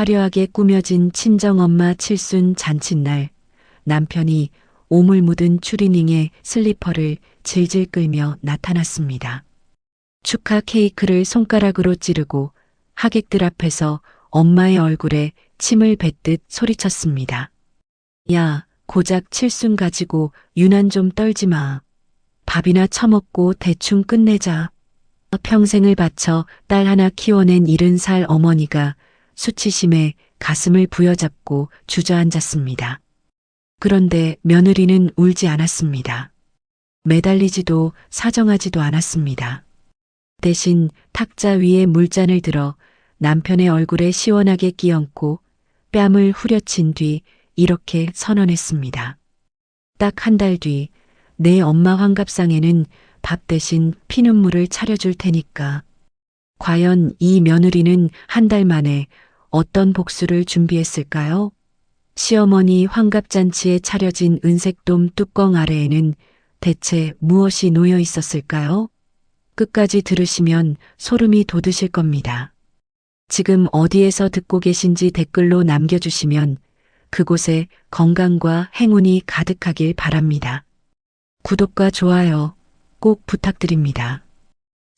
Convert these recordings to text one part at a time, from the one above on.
화려하게 꾸며진 친정엄마 칠순 잔칫날, 남편이 오물 묻은 추리닝에 슬리퍼를 질질 끌며 나타났습니다. 축하 케이크를 손가락으로 찌르고 하객들 앞에서 엄마의 얼굴에 침을 뱉듯 소리쳤습니다. 야, 고작 칠순 가지고 유난 좀 떨지 마. 밥이나 처먹고 대충 끝내자. 평생을 바쳐 딸 하나 키워낸 70살 어머니가 수치심에 가슴을 부여잡고 주저앉았습니다. 그런데 며느리는 울지 않았습니다. 매달리지도 사정하지도 않았습니다. 대신 탁자 위에 물잔을 들어 남편의 얼굴에 시원하게 끼얹고 뺨을 후려친 뒤 이렇게 선언했습니다. 딱 한 달 뒤 내 엄마 환갑상에는 밥 대신 피눈물을 차려줄 테니까. 과연 이 며느리는 한 달 만에 어떤 복수를 준비했을까요? 시어머니 환갑잔치에 차려진 은색돔 뚜껑 아래에는 대체 무엇이 놓여 있었을까요? 끝까지 들으시면 소름이 돋으실 겁니다. 지금 어디에서 듣고 계신지 댓글로 남겨주시면 그곳에 건강과 행운이 가득하길 바랍니다. 구독과 좋아요 꼭 부탁드립니다.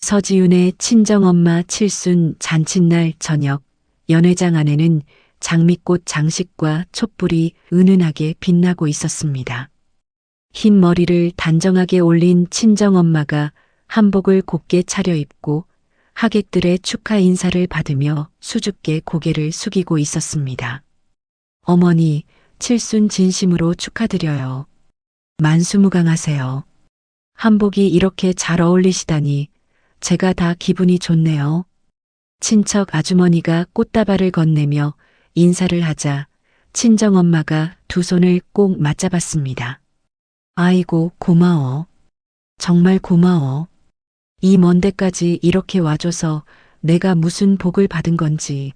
서지윤의 친정엄마 칠순 잔칫날 저녁, 연회장 안에는 장미꽃 장식과 촛불이 은은하게 빛나고 있었습니다. 흰 머리를 단정하게 올린 친정엄마가 한복을 곱게 차려입고 하객들의 축하 인사를 받으며 수줍게 고개를 숙이고 있었습니다. 어머니, 칠순 진심으로 축하드려요. 만수무강하세요. 한복이 이렇게 잘 어울리시다니 제가 다 기분이 좋네요. 친척 아주머니가 꽃다발을 건네며 인사를 하자 친정엄마가 두 손을 꼭 맞잡았습니다. 아이고 고마워. 정말 고마워. 이 먼 데까지 이렇게 와줘서 내가 무슨 복을 받은 건지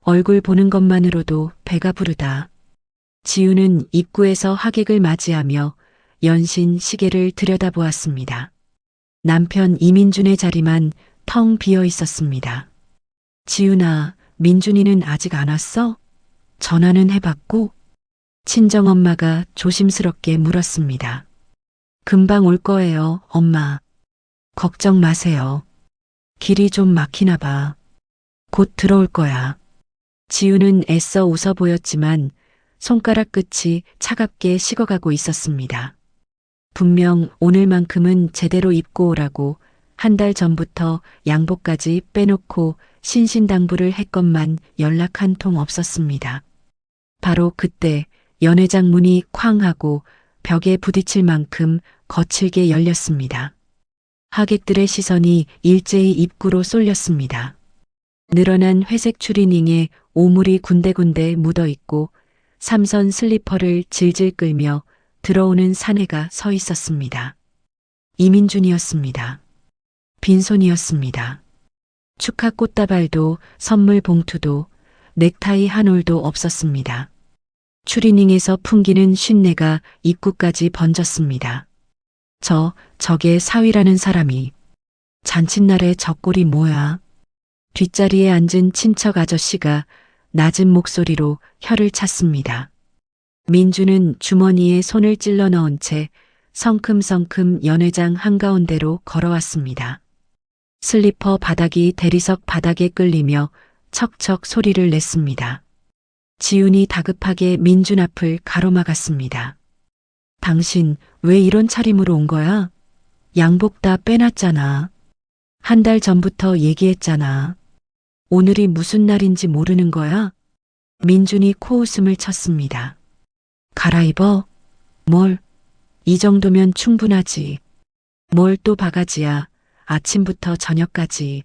얼굴 보는 것만으로도 배가 부르다. 지우는 입구에서 하객을 맞이하며 연신 시계를 들여다보았습니다. 남편 이민준의 자리만 텅 비어 있었습니다. 지훈아, 민준이는 아직 안 왔어? 전화는 해봤고? 친정엄마가 조심스럽게 물었습니다. 금방 올 거예요, 엄마. 걱정 마세요. 길이 좀 막히나 봐. 곧 들어올 거야. 지훈은 애써 웃어 보였지만 손가락 끝이 차갑게 식어가고 있었습니다. 분명 오늘만큼은 제대로 입고 오라고 한 달 전부터 양복까지 빼놓고 신신당부를 했건만 연락 한 통 없었습니다. 바로 그때 연회장 문이 쾅 하고 벽에 부딪힐 만큼 거칠게 열렸습니다. 하객들의 시선이 일제히 입구로 쏠렸습니다. 늘어난 회색 추리닝에 오물이 군데군데 묻어있고 삼선 슬리퍼를 질질 끌며 들어오는 사내가 서 있었습니다. 이민준이었습니다. 빈손이었습니다. 축하 꽃다발도 선물 봉투도 넥타이 한 올도 없었습니다. 추리닝에서 풍기는 쉰내가 입구까지 번졌습니다. 저게 사위라는 사람이. 잔칫날에 저 꼴이 뭐야? 뒷자리에 앉은 친척 아저씨가 낮은 목소리로 혀를 찼습니다. 민주는 주머니에 손을 찔러 넣은 채 성큼성큼 연회장 한가운데로 걸어왔습니다. 슬리퍼 바닥이 대리석 바닥에 끌리며 척척 소리를 냈습니다. 지훈이 다급하게 민준 앞을 가로막았습니다. 당신 왜 이런 차림으로 온 거야? 양복 다 빼놨잖아. 한 달 전부터 얘기했잖아. 오늘이 무슨 날인지 모르는 거야? 민준이 코웃음을 쳤습니다. 갈아입어? 뭘? 이 정도면 충분하지. 뭘 또 바가지야. 아침부터 저녁까지.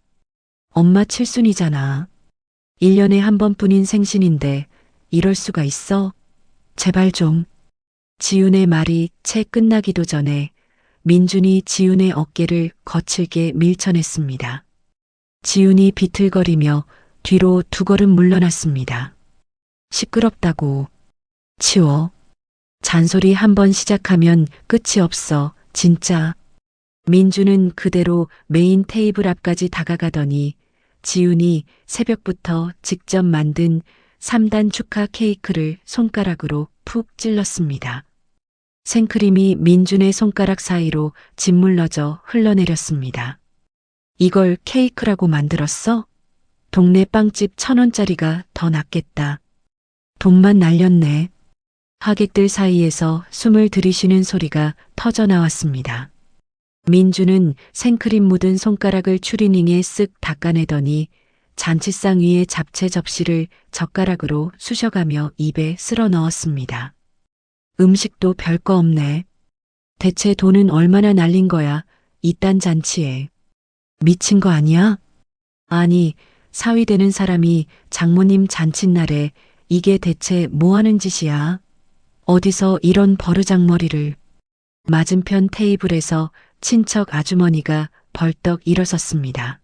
엄마 칠순이잖아. 1년에 한 번뿐인 생신인데 이럴 수가 있어? 제발 좀. 지훈의 말이 채 끝나기도 전에 민준이 지훈의 어깨를 거칠게 밀쳐냈습니다. 지훈이 비틀거리며 뒤로 두 걸음 물러났습니다. 시끄럽다고. 치워. 잔소리 한 번 시작하면 끝이 없어, 진짜. 민주는 그대로 메인 테이블 앞까지 다가가더니 지훈이 새벽부터 직접 만든 3단 축하 케이크를 손가락으로 푹 찔렀습니다. 생크림이 민준의 손가락 사이로 짓물러져 흘러내렸습니다. 이걸 케이크라고 만들었어? 동네 빵집 1,000원짜리가 더 낫겠다. 돈만 날렸네. 하객들 사이에서 숨을 들이쉬는 소리가 터져 나왔습니다. 민주는 생크림 묻은 손가락을 추리닝에 쓱 닦아내더니 잔치상 위에 잡채 접시를 젓가락으로 쑤셔가며 입에 쓸어 넣었습니다. 음식도 별거 없네. 대체 돈은 얼마나 날린 거야, 이딴 잔치에. 미친 거 아니야? 아니, 사위 되는 사람이 장모님 잔칫날에 이게 대체 뭐 하는 짓이야? 어디서 이런 버르장머리를. 맞은편 테이블에서 친척 아주머니가 벌떡 일어섰습니다.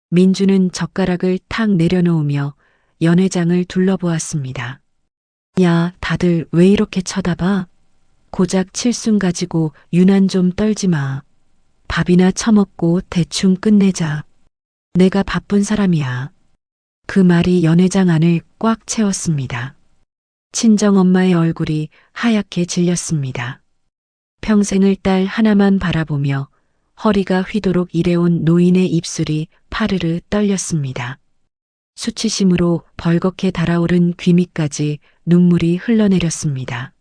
민주는 젓가락을 탁 내려놓으며 연회장을 둘러보았습니다. 야, 다들 왜 이렇게 쳐다봐? 고작 칠순 가지고 유난 좀 떨지 마. 밥이나 처먹고 대충 끝내자. 내가 바쁜 사람이야. 그 말이 연회장 안을 꽉 채웠습니다. 친정엄마의 얼굴이 하얗게 질렸습니다. 평생을 딸 하나만 바라보며 허리가 휘도록 일해온 노인의 입술이 파르르 떨렸습니다. 수치심으로 벌겋게 달아오른 귀 밑까지 눈물이 흘러내렸습니다.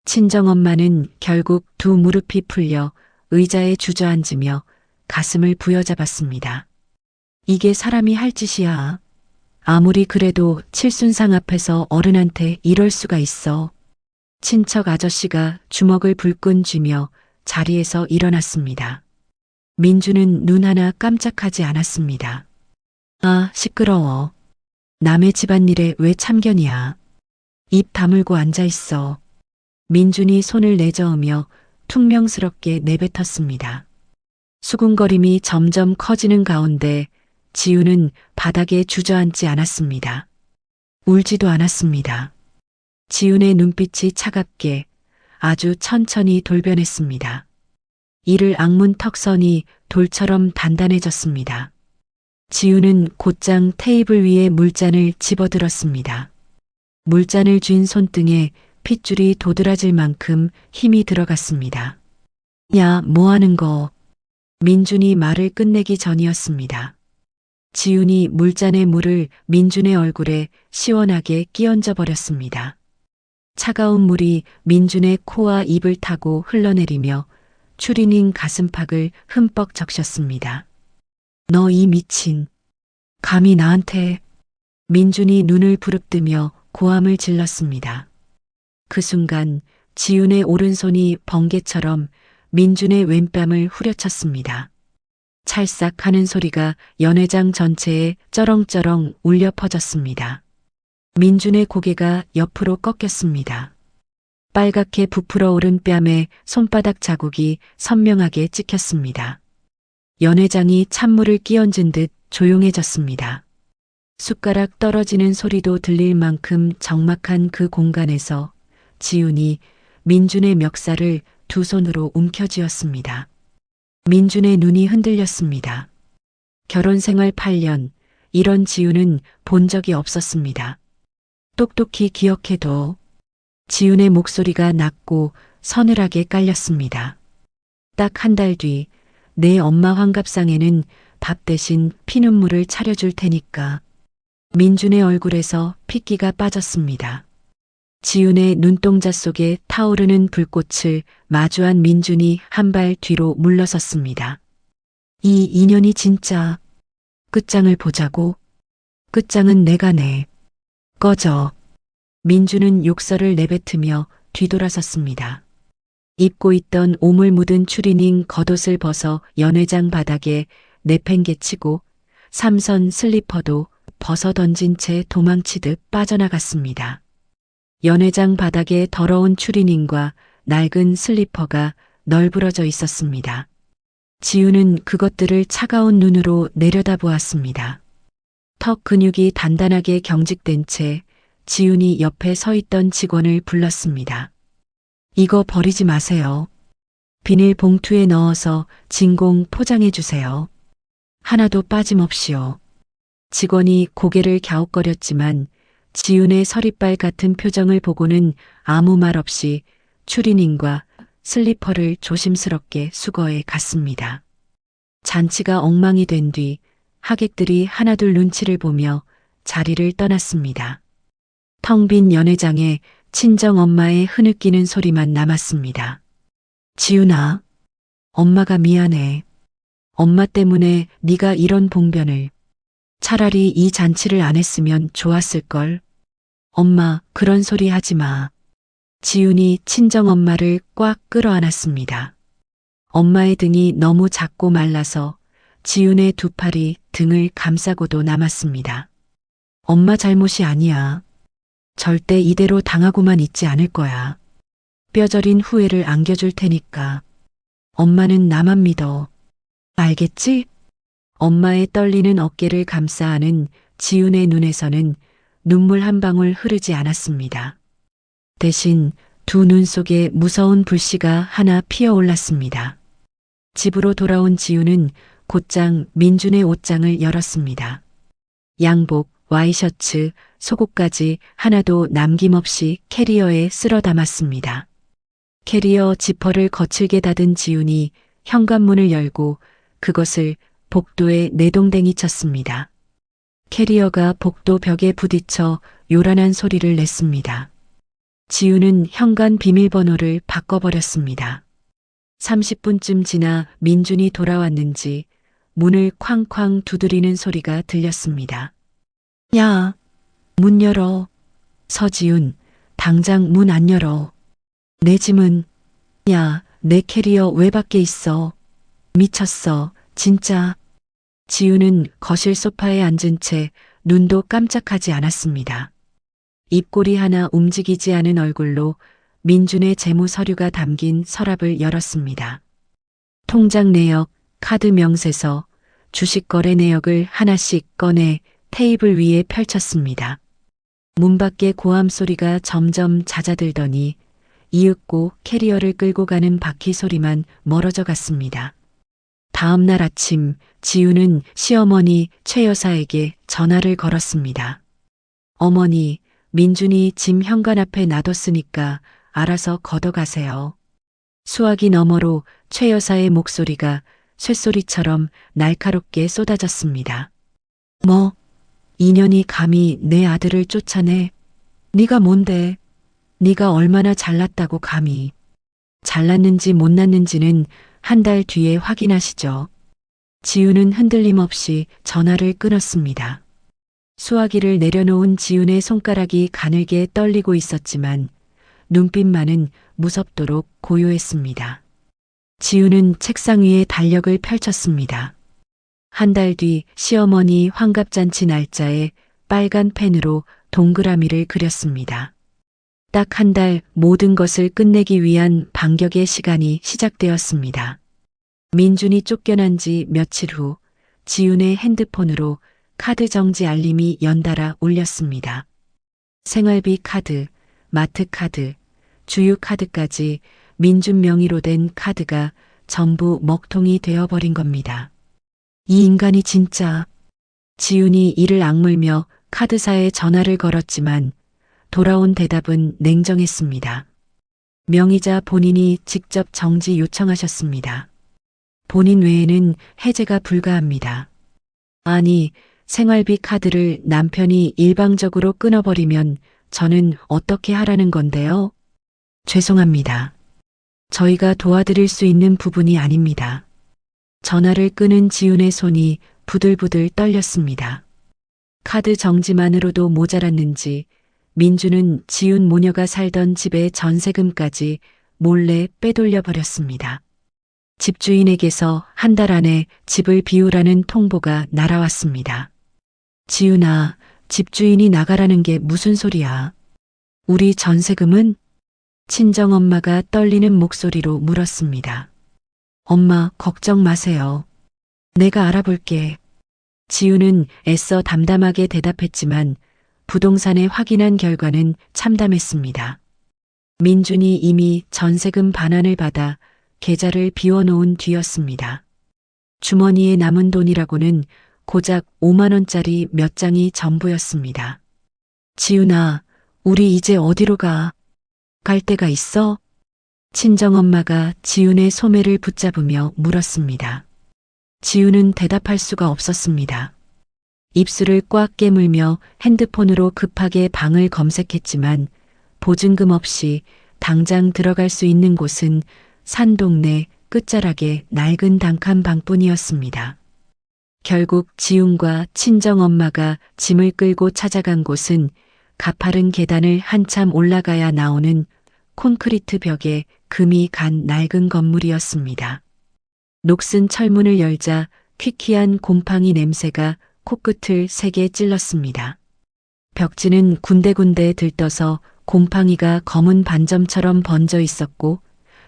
친정엄마는 결국 두 무릎이 풀려 의자에 주저앉으며 가슴을 부여잡았습니다. 이게 사람이 할 짓이야. 아무리 그래도 칠순상 앞에서 어른한테 이럴 수가 있어. 친척 아저씨가 주먹을 불끈 쥐며 자리에서 일어났습니다. 민주는 눈 하나 깜짝하지 않았습니다. 아, 시끄러워. 남의 집안일에 왜 참견이야. 입 다물고 앉아있어. 민준이 손을 내저으며 퉁명스럽게 내뱉었습니다. 수군거림이 점점 커지는 가운데 지우는 바닥에 주저앉지 않았습니다. 울지도 않았습니다. 지훈의 눈빛이 차갑게 아주 천천히 돌변했습니다. 이를 악문 턱선이 돌처럼 단단해졌습니다. 지훈은 곧장 테이블 위에 물잔을 집어들었습니다. 물잔을 쥔 손등에 핏줄이 도드라질 만큼 힘이 들어갔습니다. 야, 뭐 하는 거. 민준이 말을 끝내기 전이었습니다. 지훈이 물잔의 물을 민준의 얼굴에 시원하게 끼얹어 버렸습니다. 차가운 물이 민준의 코와 입을 타고 흘러내리며 추리닝 가슴팍을 흠뻑 적셨습니다. 너 이 미친. 감히 나한테. 민준이 눈을 부릅뜨며 고함을 질렀습니다. 그 순간 지훈의 오른손이 번개처럼 민준의 왼뺨을 후려쳤습니다. 찰싹 하는 소리가 연회장 전체에 쩌렁쩌렁 울려 퍼졌습니다. 민준의 고개가 옆으로 꺾였습니다. 빨갛게 부풀어 오른 뺨에 손바닥 자국이 선명하게 찍혔습니다. 연회장이 찬물을 끼얹은 듯 조용해졌습니다. 숟가락 떨어지는 소리도 들릴 만큼 적막한 그 공간에서 지훈이 민준의 멱살을 두 손으로 움켜쥐었습니다. 민준의 눈이 흔들렸습니다. 결혼 생활 8년, 이런 지훈은 본 적이 없었습니다. 똑똑히 기억해도. 지훈의 목소리가 낮고 서늘하게 깔렸습니다. 딱 한 달 뒤 내 엄마 환갑상에는 밥 대신 피눈물을 차려줄 테니까. 민준의 얼굴에서 핏기가 빠졌습니다. 지훈의 눈동자 속에 타오르는 불꽃을 마주한 민준이 한 발 뒤로 물러섰습니다. 이 인연이 진짜. 끝장을 보자고. 끝장은 내가 내. 꺼져. 민준은 욕설을 내뱉으며 뒤돌아섰습니다. 입고 있던 오물 묻은 추리닝 겉옷을 벗어 연회장 바닥에 내팽개치고 삼선 슬리퍼도 벗어 던진 채 도망치듯 빠져나갔습니다. 연회장 바닥에 더러운 추리닝과 낡은 슬리퍼가 널브러져 있었습니다. 지훈은 그것들을 차가운 눈으로 내려다보았습니다. 턱 근육이 단단하게 경직된 채 지훈이 옆에 서 있던 직원을 불렀습니다. 이거 버리지 마세요. 비닐 봉투에 넣어서 진공 포장해 주세요. 하나도 빠짐없이요. 직원이 고개를 갸웃거렸지만 지윤의 서리빨 같은 표정을 보고는 아무 말 없이 추리닝과 슬리퍼를 조심스럽게 수거해 갔습니다. 잔치가 엉망이 된 뒤 하객들이 하나둘 눈치를 보며 자리를 떠났습니다. 텅 빈 연회장에 친정엄마의 흐느끼는 소리만 남았습니다. 지윤아, 엄마가 미안해. 엄마 때문에 네가 이런 봉변을. 차라리 이 잔치를 안 했으면 좋았을걸. 엄마, 그런 소리 하지 마. 지윤이 친정엄마를 꽉 끌어안았습니다. 엄마의 등이 너무 작고 말라서 지윤의 두 팔이 등을 감싸고도 남았습니다. 엄마 잘못이 아니야. 절대 이대로 당하고만 있지 않을 거야. 뼈저린 후회를 안겨줄 테니까. 엄마는 나만 믿어. 알겠지? 엄마의 떨리는 어깨를 감싸 안은 지윤의 눈에서는 눈물 한 방울 흐르지 않았습니다. 대신 두 눈 속에 무서운 불씨가 하나 피어올랐습니다. 집으로 돌아온 지윤은 곧장 민준의 옷장을 열었습니다. 양복, 와이셔츠, 속옷까지 하나도 남김없이 캐리어에 쓸어 담았습니다. 캐리어 지퍼를 거칠게 닫은 지윤이 현관문을 열고 그것을 복도에 내동댕이 쳤습니다. 캐리어가 복도 벽에 부딪혀 요란한 소리를 냈습니다. 지윤은 현관 비밀번호를 바꿔버렸습니다. 30분쯤 지나 민준이 돌아왔는지 문을 쾅쾅 두드리는 소리가 들렸습니다. 야, 문 열어. 서지윤, 당장 문 안 열어. 내 짐은? 야, 내 캐리어 왜 밖에 있어? 미쳤어, 진짜. 지윤은 거실 소파에 앉은 채 눈도 깜짝하지 않았습니다. 입꼬리 하나 움직이지 않은 얼굴로 민준의 재무 서류가 담긴 서랍을 열었습니다. 통장 내역, 카드 명세서, 주식 거래 내역을 하나씩 꺼내 테이블 위에 펼쳤습니다. 문 밖의 고함 소리가 점점 잦아들더니 이윽고 캐리어를 끌고 가는 바퀴 소리만 멀어져 갔습니다. 다음 날 아침 지윤은 시어머니 최 여사에게 전화를 걸었습니다. 어머니, 민준이 짐 현관 앞에 놔뒀으니까 알아서 걷어가세요. 수화기 너머로 최 여사의 목소리가 쇳소리처럼 날카롭게 쏟아졌습니다. 뭐? 인연이 감히 내 아들을 쫓아내? 네가 뭔데? 네가 얼마나 잘났다고 감히. 잘났는지 못났는지는 한 달 뒤에 확인하시죠. 지윤은 흔들림 없이 전화를 끊었습니다. 수화기를 내려놓은 지윤의 손가락이 가늘게 떨리고 있었지만 눈빛만은 무섭도록 고요했습니다. 지윤은 책상 위에 달력을 펼쳤습니다. 한 달 뒤 시어머니 환갑잔치 날짜에 빨간 펜으로 동그라미를 그렸습니다. 딱 한 달 모든 것을 끝내기 위한 반격의 시간이 시작되었습니다. 민준이 쫓겨난 지 며칠 후 지윤의 핸드폰으로 카드 정지 알림이 연달아 울렸습니다. 생활비 카드, 마트 카드, 주유 카드까지 민준 명의로 된 카드가 전부 먹통이 되어버린 겁니다. 이 인간이 진짜. 지윤이 이를 악물며 카드사에 전화를 걸었지만 돌아온 대답은 냉정했습니다. 명의자 본인이 직접 정지 요청하셨습니다. 본인 외에는 해제가 불가합니다. 아니, 생활비 카드를 남편이 일방적으로 끊어버리면 저는 어떻게 하라는 건데요? 죄송합니다. 저희가 도와드릴 수 있는 부분이 아닙니다. 전화를 끊은 지윤의 손이 부들부들 떨렸습니다. 카드 정지만으로도 모자랐는지 민주는 지윤 모녀가 살던 집의 전세금까지 몰래 빼돌려 버렸습니다. 집주인에게서 한 달 안에 집을 비우라는 통보가 날아왔습니다. 지윤아, 집주인이 나가라는 게 무슨 소리야? 우리 전세금은? 친정엄마가 떨리는 목소리로 물었습니다. 엄마, 걱정 마세요. 내가 알아볼게. 지윤은 애써 담담하게 대답했지만 부동산에 확인한 결과는 참담했습니다. 민준이 이미 전세금 반환을 받아 계좌를 비워놓은 뒤였습니다. 주머니에 남은 돈이라고는 고작 5만 원짜리 몇 장이 전부였습니다. 지훈아, 우리 이제 어디로 가? 갈 데가 있어? 친정엄마가 지훈의 소매를 붙잡으며 물었습니다. 지훈은 대답할 수가 없었습니다. 입술을 꽉 깨물며 핸드폰으로 급하게 방을 검색했지만 보증금 없이 당장 들어갈 수 있는 곳은 산 동네 끝자락의 낡은 단칸 방뿐이었습니다. 결국 지훈과 친정엄마가 짐을 끌고 찾아간 곳은 가파른 계단을 한참 올라가야 나오는 콘크리트 벽에 금이 간 낡은 건물이었습니다. 녹슨 철문을 열자 퀴퀴한 곰팡이 냄새가 코끝을 세게 찔렀습니다. 벽지는 군데군데 들떠서 곰팡이가 검은 반점처럼 번져 있었고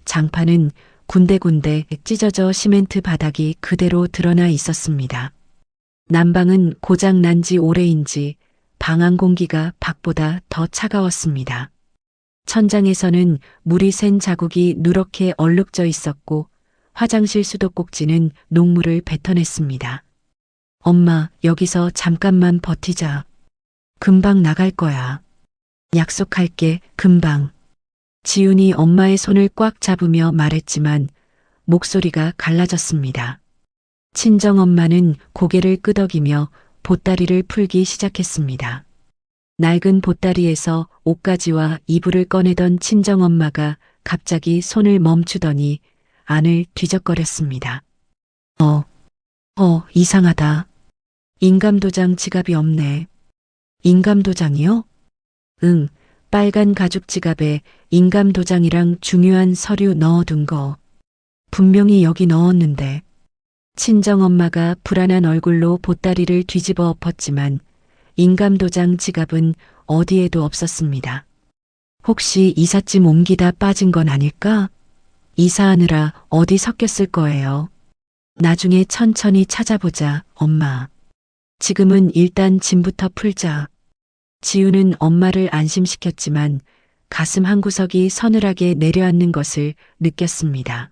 장판은 군데군데 찢어져 시멘트 바닥이 그대로 드러나 있었습니다. 난방은 고장 난 지 오래인지 방안 공기가 밖보다 더 차가웠습니다. 천장에서는 물이 샌 자국이 누렇게 얼룩져 있었고 화장실 수도꼭지는 녹물을 뱉어냈습니다. 엄마, 여기서 잠깐만 버티자. 금방 나갈 거야. 약속할게, 금방. 지훈이 엄마의 손을 꽉 잡으며 말했지만 목소리가 갈라졌습니다. 친정엄마는 고개를 끄덕이며 보따리를 풀기 시작했습니다. 낡은 보따리에서 옷가지와 이불을 꺼내던 친정엄마가 갑자기 손을 멈추더니 안을 뒤적거렸습니다. 이상하다. 인감도장 지갑이 없네. 인감도장이요? 응, 빨간 가죽 지갑에 인감도장이랑 중요한 서류 넣어둔 거. 분명히 여기 넣었는데. 친정엄마가 불안한 얼굴로 보따리를 뒤집어 엎었지만 인감도장 지갑은 어디에도 없었습니다. 혹시 이삿짐 옮기다 빠진 건 아닐까? 이사하느라 어디 섞였을 거예요. 나중에 천천히 찾아보자, 엄마. 지금은 일단 짐부터 풀자. 지훈은 엄마를 안심시켰지만 가슴 한구석이 서늘하게 내려앉는 것을 느꼈습니다.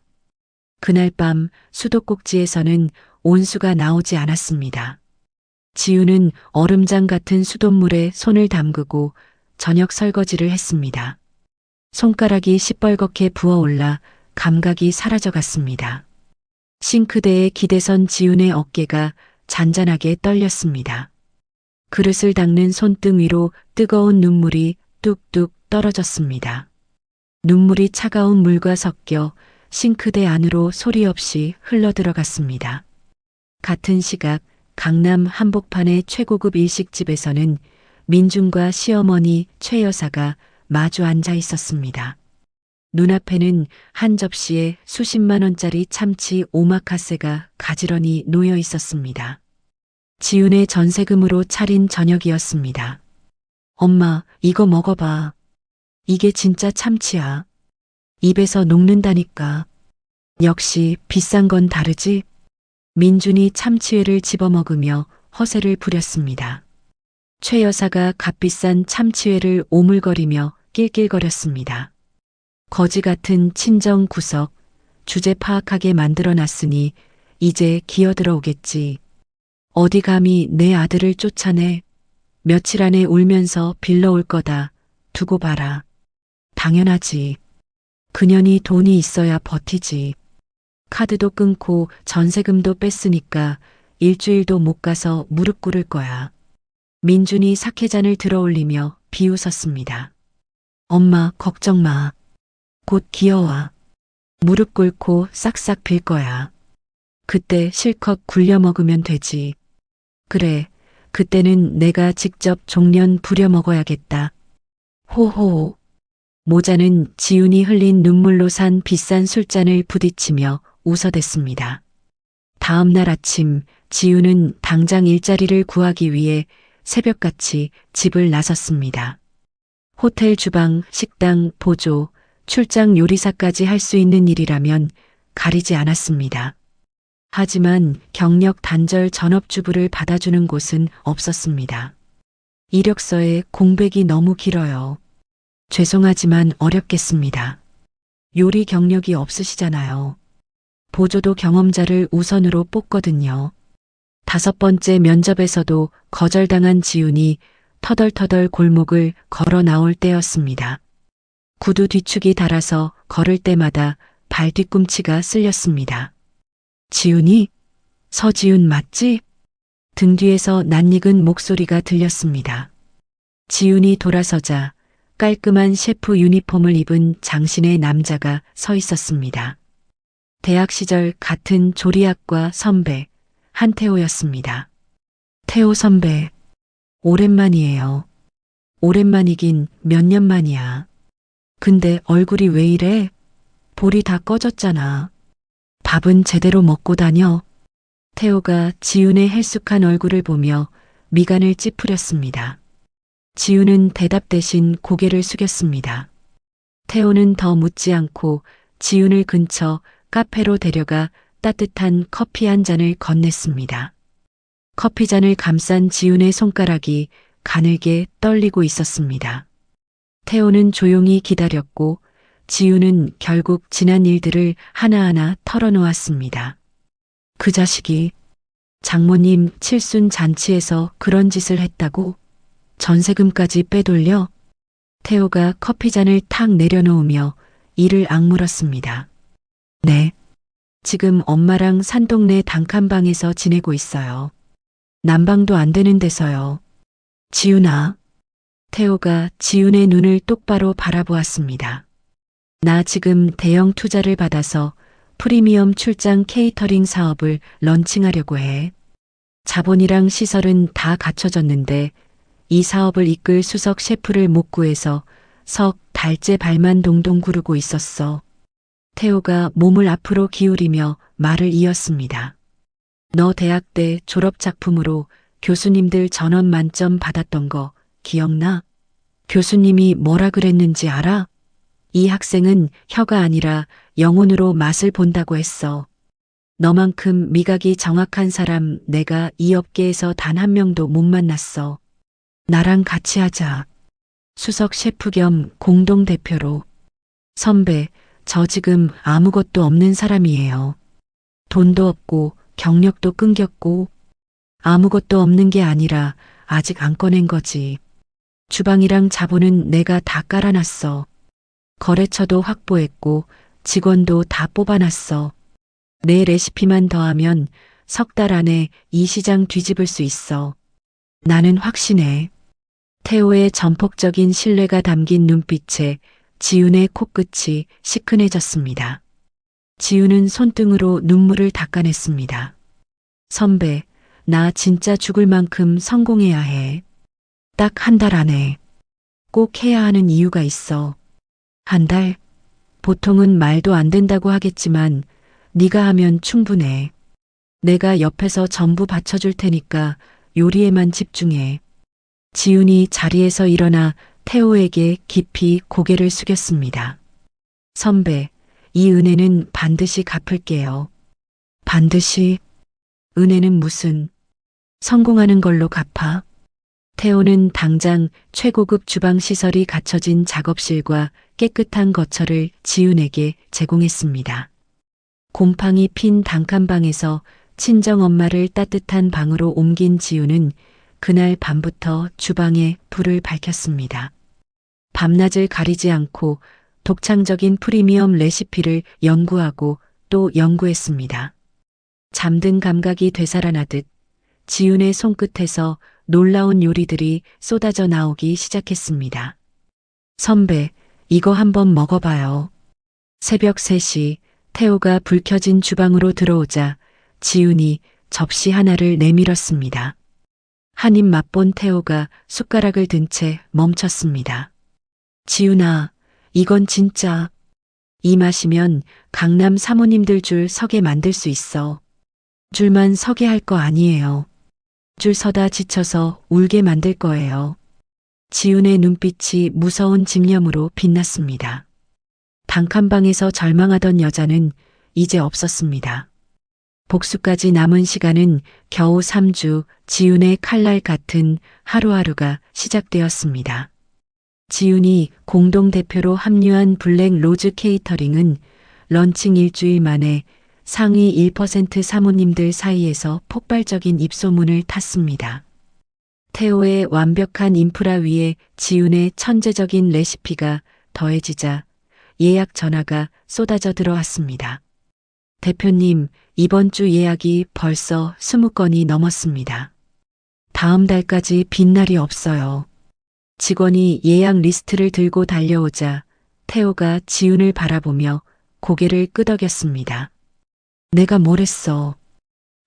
그날 밤 수도꼭지에서는 온수가 나오지 않았습니다. 지훈은 얼음장 같은 수돗물에 손을 담그고 저녁 설거지를 했습니다. 손가락이 시뻘겋게 부어올라 감각이 사라져갔습니다. 싱크대에 기대선 지훈의 어깨가 잔잔하게 떨렸습니다. 그릇을 닦는 손등 위로 뜨거운 눈물이 뚝뚝 떨어졌습니다. 눈물이 차가운 물과 섞여 싱크대 안으로 소리 없이 흘러들어갔습니다. 같은 시각 강남 한복판의 최고급 일식집에서는 민준과 시어머니 최 여사가 마주 앉아 있었습니다. 눈앞에는 한 접시에 수십만 원짜리 참치 오마카세가 가지런히 놓여 있었습니다. 지훈의 전세금으로 차린 저녁이었습니다. 엄마, 이거 먹어봐. 이게 진짜 참치야. 입에서 녹는다니까. 역시 비싼 건 다르지? 민준이 참치회를 집어먹으며 허세를 부렸습니다. 최 여사가 값비싼 참치회를 오물거리며 낄낄거렸습니다. 거지 같은 친정 구석, 주제 파악하게 만들어놨으니 이제 기어들어 오겠지. 어디 감히 내 아들을 쫓아내. 며칠 안에 울면서 빌러올 거다. 두고 봐라. 당연하지. 그년이 돈이 있어야 버티지. 카드도 끊고 전세금도 뺐으니까 일주일도 못 가서 무릎 꿇을 거야. 민준이 사케잔을 들어올리며 비웃었습니다. 엄마, 걱정 마. 곧 기어와. 무릎 꿇고 싹싹 빌 거야. 그때 실컷 굴려 먹으면 되지. 그래, 그때는 내가 직접 종련 부려 먹어야겠다. 호호. 모자는 지훈이 흘린 눈물로 산 비싼 술잔을 부딪히며 웃어댔습니다. 다음 날 아침 지훈은 당장 일자리를 구하기 위해 새벽같이 집을 나섰습니다. 호텔 주방, 식당, 보조, 출장 요리사까지 할 수 있는 일이라면 가리지 않았습니다. 하지만 경력 단절 전업주부를 받아주는 곳은 없었습니다. 이력서에 공백이 너무 길어요. 죄송하지만 어렵겠습니다. 요리 경력이 없으시잖아요. 보조도 경험자를 우선으로 뽑거든요. 5번째 면접에서도 거절당한 지훈이 터덜터덜 골목을 걸어 나올 때였습니다. 구두 뒤축이 닳아서 걸을 때마다 발 뒤꿈치가 쓸렸습니다. 지훈이? 서지훈 맞지? 등 뒤에서 낯익은 목소리가 들렸습니다. 지훈이 돌아서자 깔끔한 셰프 유니폼을 입은 장신의 남자가 서 있었습니다. 대학 시절 같은 조리학과 선배 한태호였습니다. 태호 선배, 오랜만이에요. 오랜만이긴 몇 년 만이야. 근데 얼굴이 왜 이래? 볼이 다 꺼졌잖아. 밥은 제대로 먹고 다녀. 태호가 지훈의 헬쑥한 얼굴을 보며 미간을 찌푸렸습니다. 지훈은 대답 대신 고개를 숙였습니다. 태호는 더 묻지 않고 지훈을 근처 카페로 데려가 따뜻한 커피 한 잔을 건넸습니다. 커피잔을 감싼 지훈의 손가락이 가늘게 떨리고 있었습니다. 태호는 조용히 기다렸고 지훈은 결국 지난 일들을 하나하나 털어놓았습니다. 그 자식이 장모님 칠순 잔치에서 그런 짓을 했다고? 전세금까지 빼돌려? 태호가 커피잔을 탁 내려놓으며 이를 악물었습니다. 네. 지금 엄마랑 산동네 단칸방에서 지내고 있어요. 난방도 안 되는 데서요. 지훈아. 태호가 지훈의 눈을 똑바로 바라보았습니다. 나 지금 대형 투자를 받아서 프리미엄 출장 케이터링 사업을 런칭하려고 해. 자본이랑 시설은 다 갖춰졌는데 이 사업을 이끌 수석 셰프를 못 구해서 석 달째 발만 동동 구르고 있었어. 태호가 몸을 앞으로 기울이며 말을 이었습니다. 너 대학 때 졸업 작품으로 교수님들 전원 만점 받았던 거 기억나? 교수님이 뭐라 그랬는지 알아? 이 학생은 혀가 아니라 영혼으로 맛을 본다고 했어. 너만큼 미각이 정확한 사람 내가 이 업계에서 단 한 명도 못 만났어. 나랑 같이 하자. 수석 셰프 겸 공동대표로. 선배, 저 지금 아무것도 없는 사람이에요. 돈도 없고 경력도 끊겼고 아무것도 없는 게 아니라 아직 안 꺼낸 거지. 주방이랑 자본은 내가 다 깔아놨어. 거래처도 확보했고 직원도 다 뽑아놨어. 내 레시피만 더하면 석 달 안에 이 시장 뒤집을 수 있어. 나는 확신해. 태호의 전폭적인 신뢰가 담긴 눈빛에 지훈의 코끝이 시큰해졌습니다. 지훈은 손등으로 눈물을 닦아냈습니다. 선배, 나 진짜 죽을 만큼 성공해야 해. 딱 한 달 안에. 꼭 해야 하는 이유가 있어. 한 달? 보통은 말도 안 된다고 하겠지만 네가 하면 충분해. 내가 옆에서 전부 받쳐줄 테니까 요리에만 집중해. 지훈이 자리에서 일어나 태호에게 깊이 고개를 숙였습니다. 선배, 이 은혜는 반드시 갚을게요. 반드시? 은혜는 무슨? 성공하는 걸로 갚아? 태호는 당장 최고급 주방 시설이 갖춰진 작업실과 깨끗한 거처를 지훈에게 제공했습니다. 곰팡이 핀 단칸방에서 친정엄마를 따뜻한 방으로 옮긴 지훈은 그날 밤부터 주방에 불을 밝혔습니다. 밤낮을 가리지 않고 독창적인 프리미엄 레시피를 연구하고 또 연구했습니다. 잠든 감각이 되살아나듯 지훈의 손끝에서 놀라운 요리들이 쏟아져 나오기 시작했습니다. 선배, 이거 한번 먹어봐요. 새벽 3시 태호가 불 켜진 주방으로 들어오자 지훈이 접시 하나를 내밀었습니다. 한 입 맛본 태호가 숟가락을 든 채 멈췄습니다. 지훈아, 이건 진짜. 이 맛이면 강남 사모님들 줄 서게 만들 수 있어. 줄만 서게 할 거 아니에요. 줄 서다 지쳐서 울게 만들 거예요. 지훈의 눈빛이 무서운 집념으로 빛났습니다. 단칸방에서 절망하던 여자는 이제 없었습니다. 복수까지 남은 시간은 겨우 3주, 지훈의 칼날 같은 하루하루가 시작되었습니다. 지훈이 공동대표로 합류한 블랙 로즈 케이터링은 런칭 일주일 만에 상위 1% 사모님들 사이에서 폭발적인 입소문을 탔습니다. 태호의 완벽한 인프라 위에 지훈의 천재적인 레시피가 더해지자 예약 전화가 쏟아져 들어왔습니다. 대표님, 이번 주 예약이 벌써 20건이 넘었습니다. 다음 달까지 빈 날이 없어요. 직원이 예약 리스트를 들고 달려오자 태호가 지훈을 바라보며 고개를 끄덕였습니다. 내가 뭘 했어?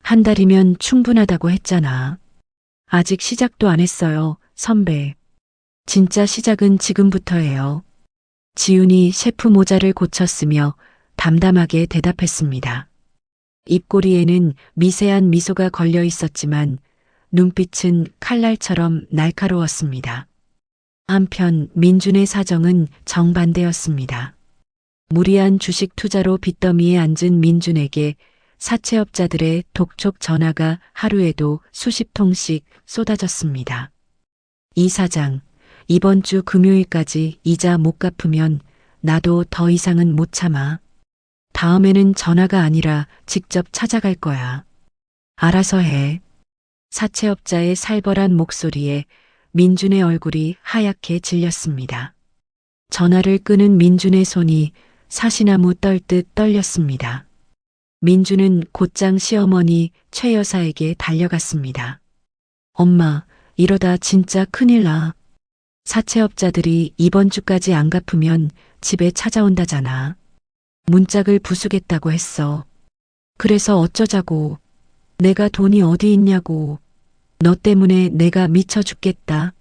한 달이면 충분하다고 했잖아. 아직 시작도 안 했어요, 선배. 진짜 시작은 지금부터예요. 지훈이 셰프 모자를 고쳤으며 담담하게 대답했습니다. 입꼬리에는 미세한 미소가 걸려 있었지만 눈빛은 칼날처럼 날카로웠습니다. 한편 민준의 사정은 정반대였습니다. 무리한 주식 투자로 빚더미에 앉은 민준에게 사채업자들의 독촉 전화가 하루에도 수십 통씩 쏟아졌습니다. 이 사장, 이번 주 금요일까지 이자 못 갚으면 나도 더 이상은 못 참아. 다음에는 전화가 아니라 직접 찾아갈 거야. 알아서 해. 사채업자의 살벌한 목소리에 민준의 얼굴이 하얗게 질렸습니다. 전화를 끄는 민준의 손이 사시나무 떨듯 떨렸습니다. 민준은 곧장 시어머니 최 여사에게 달려갔습니다. 엄마, 이러다 진짜 큰일 나. 사채업자들이 이번 주까지 안 갚으면 집에 찾아온다잖아. 문짝을 부수겠다고 했어. 그래서 어쩌자고. 내가 돈이 어디 있냐고. 너 때문에 내가 미쳐 죽겠다.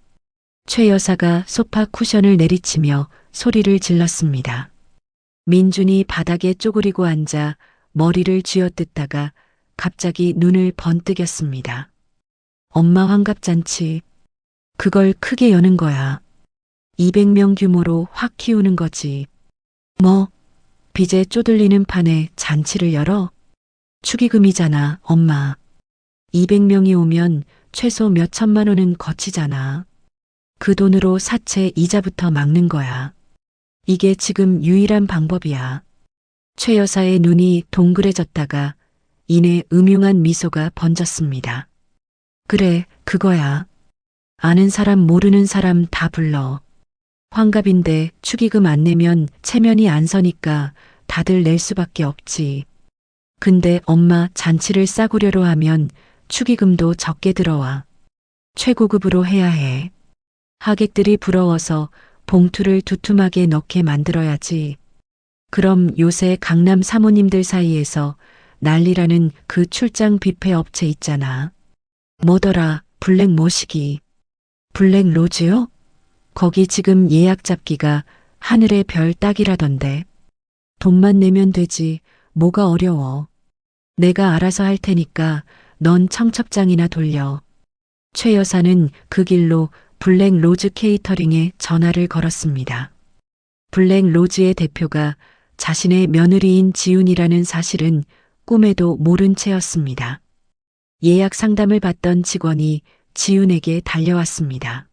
최 여사가 소파 쿠션을 내리치며 소리를 질렀습니다. 민준이 바닥에 쪼그리고 앉아 머리를 쥐어뜯다가 갑자기 눈을 번뜩였습니다. 엄마 환갑잔치. 그걸 크게 여는 거야. 200명 규모로 확 키우는 거지. 뭐, 빚에 쪼들리는 판에 잔치를 열어? 축의금이잖아, 엄마. 200명이 오면 최소 몇 천만 원은 거치잖아. 그 돈으로 사채 이자부터 막는 거야. 이게 지금 유일한 방법이야. 최 여사의 눈이 동그래졌다가 이내 음흉한 미소가 번졌습니다. 그래, 그거야. 아는 사람 모르는 사람 다 불러. 환갑인데 축의금 안 내면 체면이 안 서니까 다들 낼 수밖에 없지. 근데 엄마 잔치를 싸구려로 하면 축의금도 적게 들어와. 최고급으로 해야 해. 하객들이 부러워서 봉투를 두툼하게 넣게 만들어야지. 그럼 요새 강남 사모님들 사이에서 난리라는 그 출장 뷔페 업체 있잖아. 뭐더라, 블랙 모시기. 블랙 로즈요? 거기 지금 예약 잡기가 하늘의 별 따기라던데. 돈만 내면 되지, 뭐가 어려워. 내가 알아서 할 테니까 넌 청첩장이나 돌려. 최 여사는 그 길로 블랙 로즈 케이터링에 전화를 걸었습니다. 블랙 로즈의 대표가 자신의 며느리인 지훈이라는 사실은 꿈에도 모른 채였습니다. 예약 상담을 받던 직원이 지훈에게 달려왔습니다.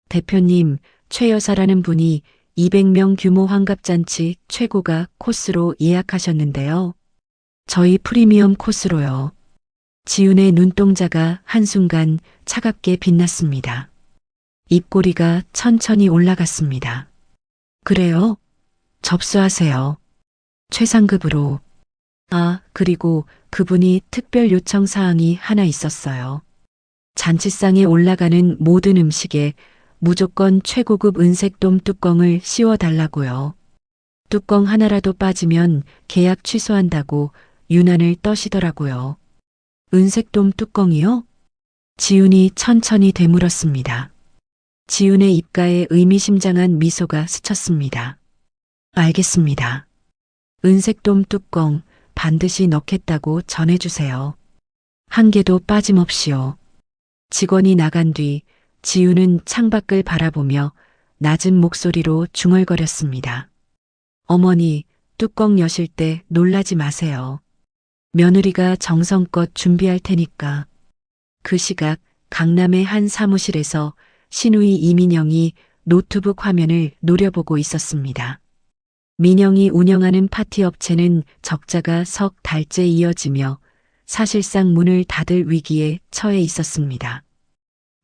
대표님, 최 여사라는 분이 200명 규모 환갑잔치 최고가 코스로 예약하셨는데요. 저희 프리미엄 코스로요. 지훈의 눈동자가 한순간 차갑게 빛났습니다. 입꼬리가 천천히 올라갔습니다. 그래요? 접수하세요. 최상급으로. 아, 그리고 그분이 특별 요청 사항이 하나 있었어요. 잔치상에 올라가는 모든 음식에 무조건 최고급 은색돔 뚜껑을 씌워달라고요. 뚜껑 하나라도 빠지면 계약 취소한다고 유난을 떠시더라고요. 은색돔 뚜껑이요? 지훈이 천천히 되물었습니다. 지훈의 입가에 의미심장한 미소가 스쳤습니다. 알겠습니다. 은색돔 뚜껑 반드시 넣겠다고 전해주세요. 한 개도 빠짐없이요. 직원이 나간 뒤 지훈은 창밖을 바라보며 낮은 목소리로 중얼거렸습니다. 어머니, 뚜껑 여실 때 놀라지 마세요. 며느리가 정성껏 준비할 테니까. 그 시각 강남의 한 사무실에서 신우이 이민영이 노트북 화면을 노려보고 있었습니다. 민영이 운영하는 파티 업체는 적자가 석 달째 이어지며 사실상 문을 닫을 위기에 처해 있었습니다.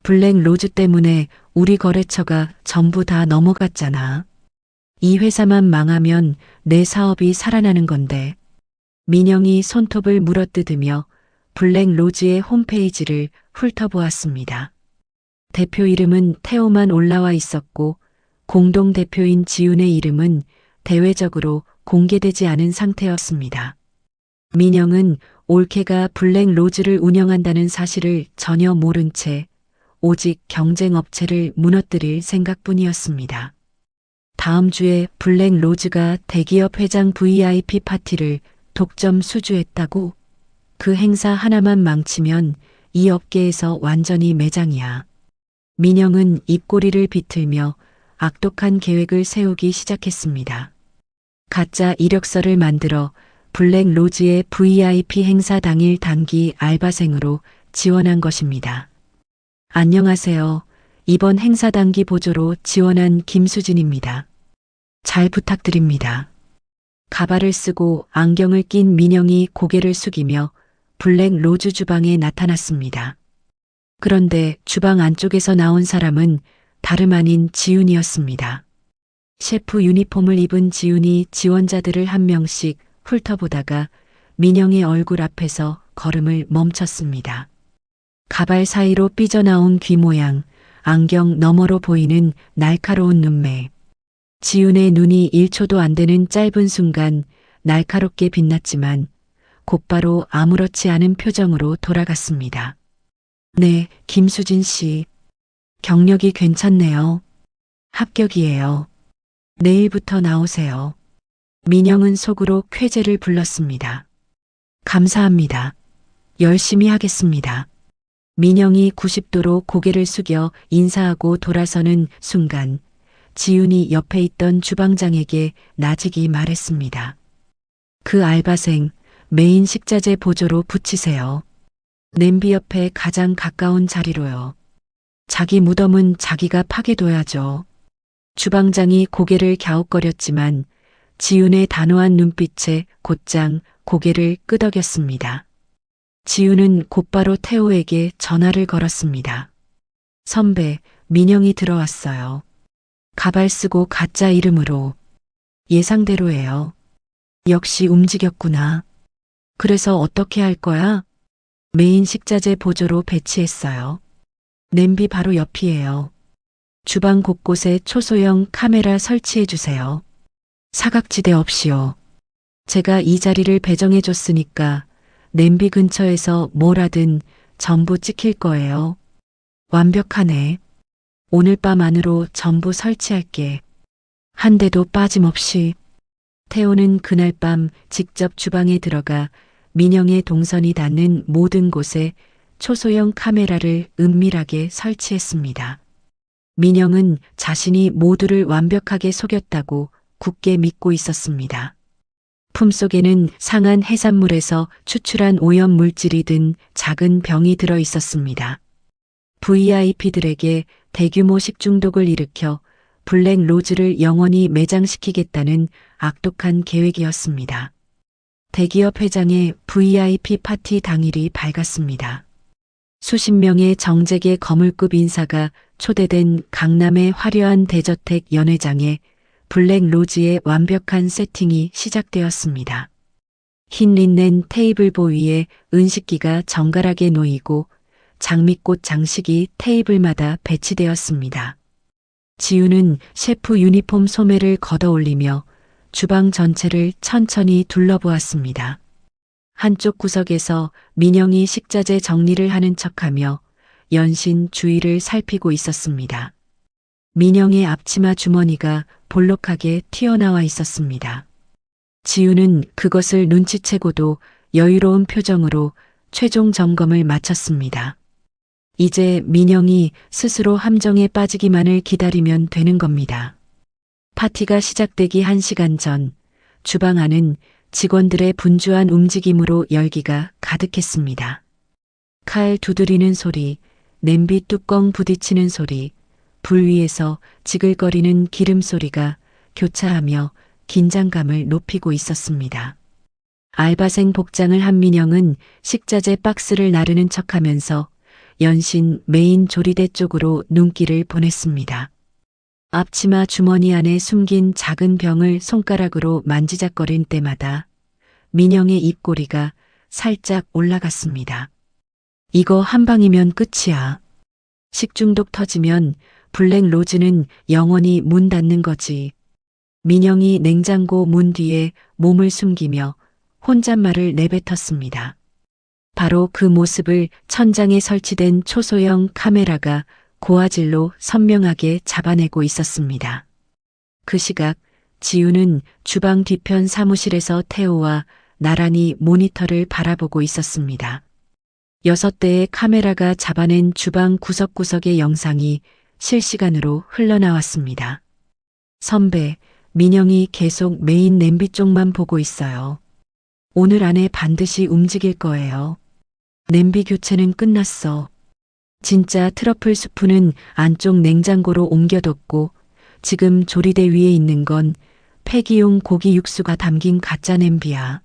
블랙 로즈 때문에 우리 거래처가 전부 다 넘어갔잖아. 이 회사만 망하면 내 사업이 살아나는 건데. 민영이 손톱을 물어뜯으며 블랙 로즈의 홈페이지를 훑어보았습니다. 대표 이름은 태호만 올라와 있었고 공동 대표인 지훈의 이름은 대외적으로 공개되지 않은 상태였습니다. 민영은 올케가 블랙 로즈를 운영한다는 사실을 전혀 모른 채 오직 경쟁 업체를 무너뜨릴 생각뿐이었습니다. 다음 주에 블랙 로즈가 대기업 회장 VIP 파티를 독점 수주했다고? 그 행사 하나만 망치면 이 업계에서 완전히 매장이야. 민영은 입꼬리를 비틀며 악독한 계획을 세우기 시작했습니다. 가짜 이력서를 만들어 블랙 로즈의 VIP 행사 당일 단기 알바생으로 지원한 것입니다. 안녕하세요. 이번 행사 단기 보조로 지원한 김수진입니다. 잘 부탁드립니다. 가발을 쓰고 안경을 낀 민영이 고개를 숙이며 블랙 로즈 주방에 나타났습니다. 그런데 주방 안쪽에서 나온 사람은 다름 아닌 지훈이었습니다. 셰프 유니폼을 입은 지훈이 지원자들을 한 명씩 훑어보다가 민영의 얼굴 앞에서 걸음을 멈췄습니다. 가발 사이로 삐져나온 귀 모양, 안경 너머로 보이는 날카로운 눈매. 지훈의 눈이 1초도 안 되는 짧은 순간 날카롭게 빛났지만 곧바로 아무렇지 않은 표정으로 돌아갔습니다. 네, 김수진 씨. 경력이 괜찮네요. 합격이에요. 내일부터 나오세요. 민영은 속으로 쾌재를 불렀습니다. 감사합니다. 열심히 하겠습니다. 민영이 90도로 고개를 숙여 인사하고 돌아서는 순간 지훈이 옆에 있던 주방장에게 나직이 말했습니다. 그 알바생 메인 식자재 보조로 붙이세요. 냄비 옆에 가장 가까운 자리로요. 자기 무덤은 자기가 파괴둬야죠. 주방장이 고개를 갸웃거렸지만 지훈의 단호한 눈빛에 곧장 고개를 끄덕였습니다. 지훈은 곧바로 태호에게 전화를 걸었습니다. 선배, 민영이 들어왔어요. 가발 쓰고 가짜 이름으로. 예상대로예요. 역시 움직였구나. 그래서 어떻게 할 거야? 메인 식자재 보조로 배치했어요. 냄비 바로 옆이에요. 주방 곳곳에 초소형 카메라 설치해 주세요. 사각지대 없이요. 제가 이 자리를 배정해 줬으니까 냄비 근처에서 뭘 하든 전부 찍힐 거예요. 완벽하네. 오늘 밤 안으로 전부 설치할게. 한 대도 빠짐없이. 태호는 그날 밤 직접 주방에 들어가 민영의 동선이 닿는 모든 곳에 초소형 카메라를 은밀하게 설치했습니다. 민영은 자신이 모두를 완벽하게 속였다고 굳게 믿고 있었습니다. 품속에는 상한 해산물에서 추출한 오염 물질이 든 작은 병이 들어 있었습니다. VIP들에게 대규모 식중독을 일으켜 블랙 로즈를 영원히 매장시키겠다는 악독한 계획이었습니다. 대기업 회장의 VIP 파티 당일이 밝았습니다. 수십 명의 정재계 거물급 인사가 초대된 강남의 화려한 대저택 연회장에 블랙 로즈의 완벽한 세팅이 시작되었습니다. 흰 린넨 테이블보 위에 은식기가 정갈하게 놓이고 장미꽃 장식이 테이블마다 배치되었습니다. 지훈은 셰프 유니폼 소매를 걷어올리며 주방 전체를 천천히 둘러보았습니다. 한쪽 구석에서 민영이 식자재 정리를 하는 척하며 연신 주위를 살피고 있었습니다. 민영의 앞치마 주머니가 볼록하게 튀어나와 있었습니다. 지훈은 그것을 눈치채고도 여유로운 표정으로 최종 점검을 마쳤습니다. 이제 민영이 스스로 함정에 빠지기만을 기다리면 되는 겁니다. 파티가 시작되기 1시간 전 주방 안은 직원들의 분주한 움직임으로 열기가 가득했습니다. 칼 두드리는 소리, 냄비 뚜껑 부딪히는 소리, 불 위에서 지글거리는 기름 소리가 교차하며 긴장감을 높이고 있었습니다. 알바생 복장을 한 민영은 식자재 박스를 나르는 척하면서 연신 메인 조리대 쪽으로 눈길을 보냈습니다. 앞치마 주머니 안에 숨긴 작은 병을 손가락으로 만지작거릴 때마다 민영의 입꼬리가 살짝 올라갔습니다. 이거 한 방이면 끝이야. 식중독 터지면 블랙 로즈는 영원히 문 닫는 거지. 민영이 냉장고 문 뒤에 몸을 숨기며 혼잣말을 내뱉었습니다. 바로 그 모습을 천장에 설치된 초소형 카메라가 고화질로 선명하게 잡아내고 있었습니다. 그 시각 지우는 주방 뒤편 사무실에서 태호와 나란히 모니터를 바라보고 있었습니다. 6대의 카메라가 잡아낸 주방 구석구석의 영상이 실시간으로 흘러나왔습니다. 선배, 민영이 계속 메인 냄비 쪽만 보고 있어요. 오늘 안에 반드시 움직일 거예요. 냄비 교체는 끝났어. 진짜 트러플 수프는 안쪽 냉장고로 옮겨뒀고 지금 조리대 위에 있는 건 폐기용 고기 육수가 담긴 가짜 냄비야.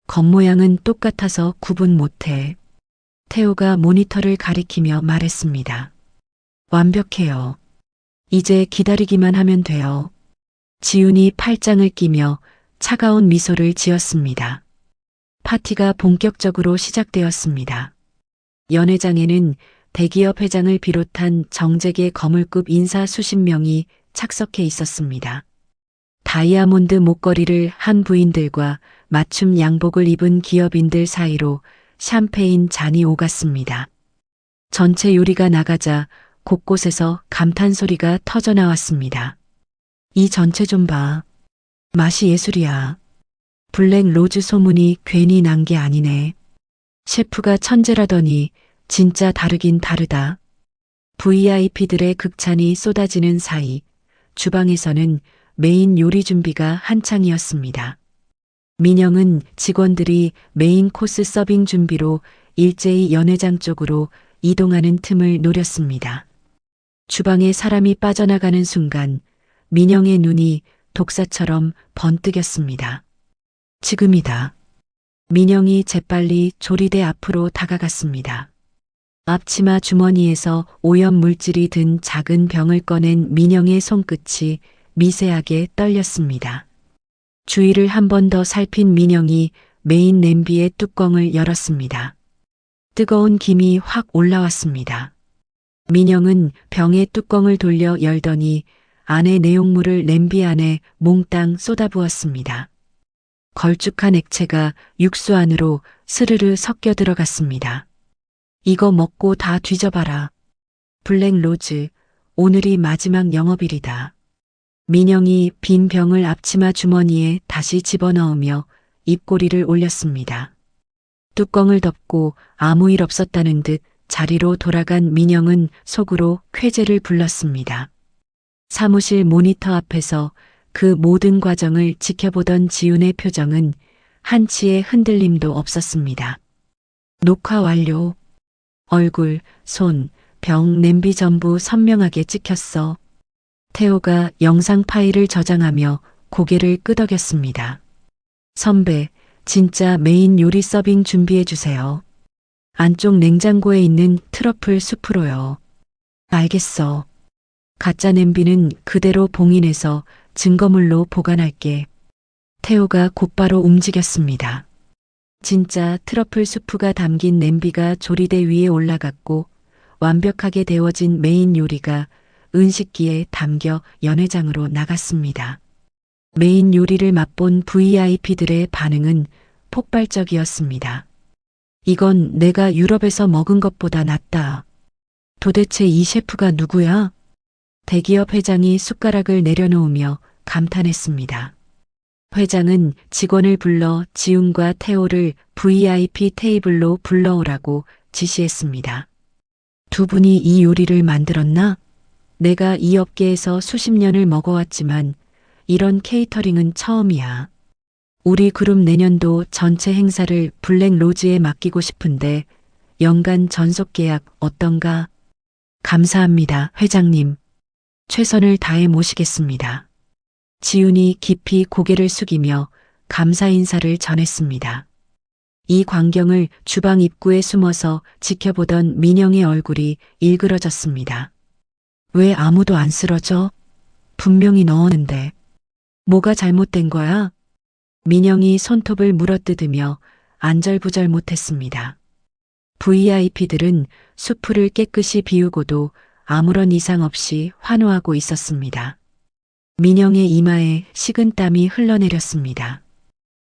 겉모양은 똑같아서 구분 못해. 태호가 모니터를 가리키며 말했습니다. 완벽해요. 이제 기다리기만 하면 돼요. 지훈이 팔짱을 끼며 차가운 미소를 지었습니다. 파티가 본격적으로 시작되었습니다. 연회장에는 대기업 회장을 비롯한 정재계 거물급 인사 수십 명이 착석해 있었습니다. 다이아몬드 목걸이를 한 부인들과 맞춤 양복을 입은 기업인들 사이로 샴페인 잔이 오갔습니다. 전체 요리가 나가자 곳곳에서 감탄 소리가 터져 나왔습니다. 이 전체 좀 봐. 맛이 예술이야. 블랙 로즈 소문이 괜히 난 게 아니네. 셰프가 천재라더니 진짜 다르긴 다르다. VIP들의 극찬이 쏟아지는 사이 주방에서는 메인 요리 준비가 한창이었습니다. 민영은 직원들이 메인 코스 서빙 준비로 일제히 연회장 쪽으로 이동하는 틈을 노렸습니다. 주방에 사람이 빠져나가는 순간 민영의 눈이 독사처럼 번뜩였습니다. 지금이다. 민영이 재빨리 조리대 앞으로 다가갔습니다. 앞치마 주머니에서 오염 물질이 든 작은 병을 꺼낸 민영의 손끝이 미세하게 떨렸습니다. 주위를 한 번 더 살핀 민영이 메인 냄비의 뚜껑을 열었습니다. 뜨거운 김이 확 올라왔습니다. 민영은 병의 뚜껑을 돌려 열더니 안의 내용물을 냄비 안에 몽땅 쏟아부었습니다. 걸쭉한 액체가 육수 안으로 스르르 섞여 들어갔습니다. 이거 먹고 다 뒤져봐라. 블랙 로즈, 오늘이 마지막 영업일이다. 민영이 빈 병을 앞치마 주머니에 다시 집어넣으며 입꼬리를 올렸습니다. 뚜껑을 덮고 아무 일 없었다는 듯 자리로 돌아간 민영은 속으로 쾌재를 불렀습니다. 사무실 모니터 앞에서 그 모든 과정을 지켜보던 지훈의 표정은 한치의 흔들림도 없었습니다. 녹화 완료. 얼굴, 손, 병, 냄비 전부 선명하게 찍혔어. 태호가 영상 파일을 저장하며 고개를 끄덕였습니다. 선배, 진짜 메인 요리 서빙 준비해 주세요. 안쪽 냉장고에 있는 트러플 수프로요. 알겠어. 가짜 냄비는 그대로 봉인해서 증거물로 보관할게. 태호가 곧바로 움직였습니다. 진짜 트러플 수프가 담긴 냄비가 조리대 위에 올라갔고 완벽하게 데워진 메인 요리가 은식기에 담겨 연회장으로 나갔습니다. 메인 요리를 맛본 VIP들의 반응은 폭발적이었습니다. 이건 내가 유럽에서 먹은 것보다 낫다. 도대체 이 셰프가 누구야? 대기업 회장이 숟가락을 내려놓으며 감탄했습니다. 회장은 직원을 불러 지훈과 태호를 VIP 테이블로 불러오라고 지시했습니다. 두 분이 이 요리를 만들었나? 내가 이 업계에서 수십 년을 먹어왔지만 이런 케이터링은 처음이야. 우리 그룹 내년도 전체 행사를 블랙 로즈에 맡기고 싶은데 연간 전속 계약 어떤가? 감사합니다, 회장님. 최선을 다해 모시겠습니다. 지훈이 깊이 고개를 숙이며 감사 인사를 전했습니다. 이 광경을 주방 입구에 숨어서 지켜보던 민영의 얼굴이 일그러졌습니다. 왜 아무도 안 쓰러져? 분명히 넣었는데. 뭐가 잘못된 거야? 민영이 손톱을 물어뜯으며 안절부절 못했습니다. VIP들은 수프를 깨끗이 비우고도 아무런 이상 없이 환호하고 있었습니다. 민영의 이마에 식은땀이 흘러내렸습니다.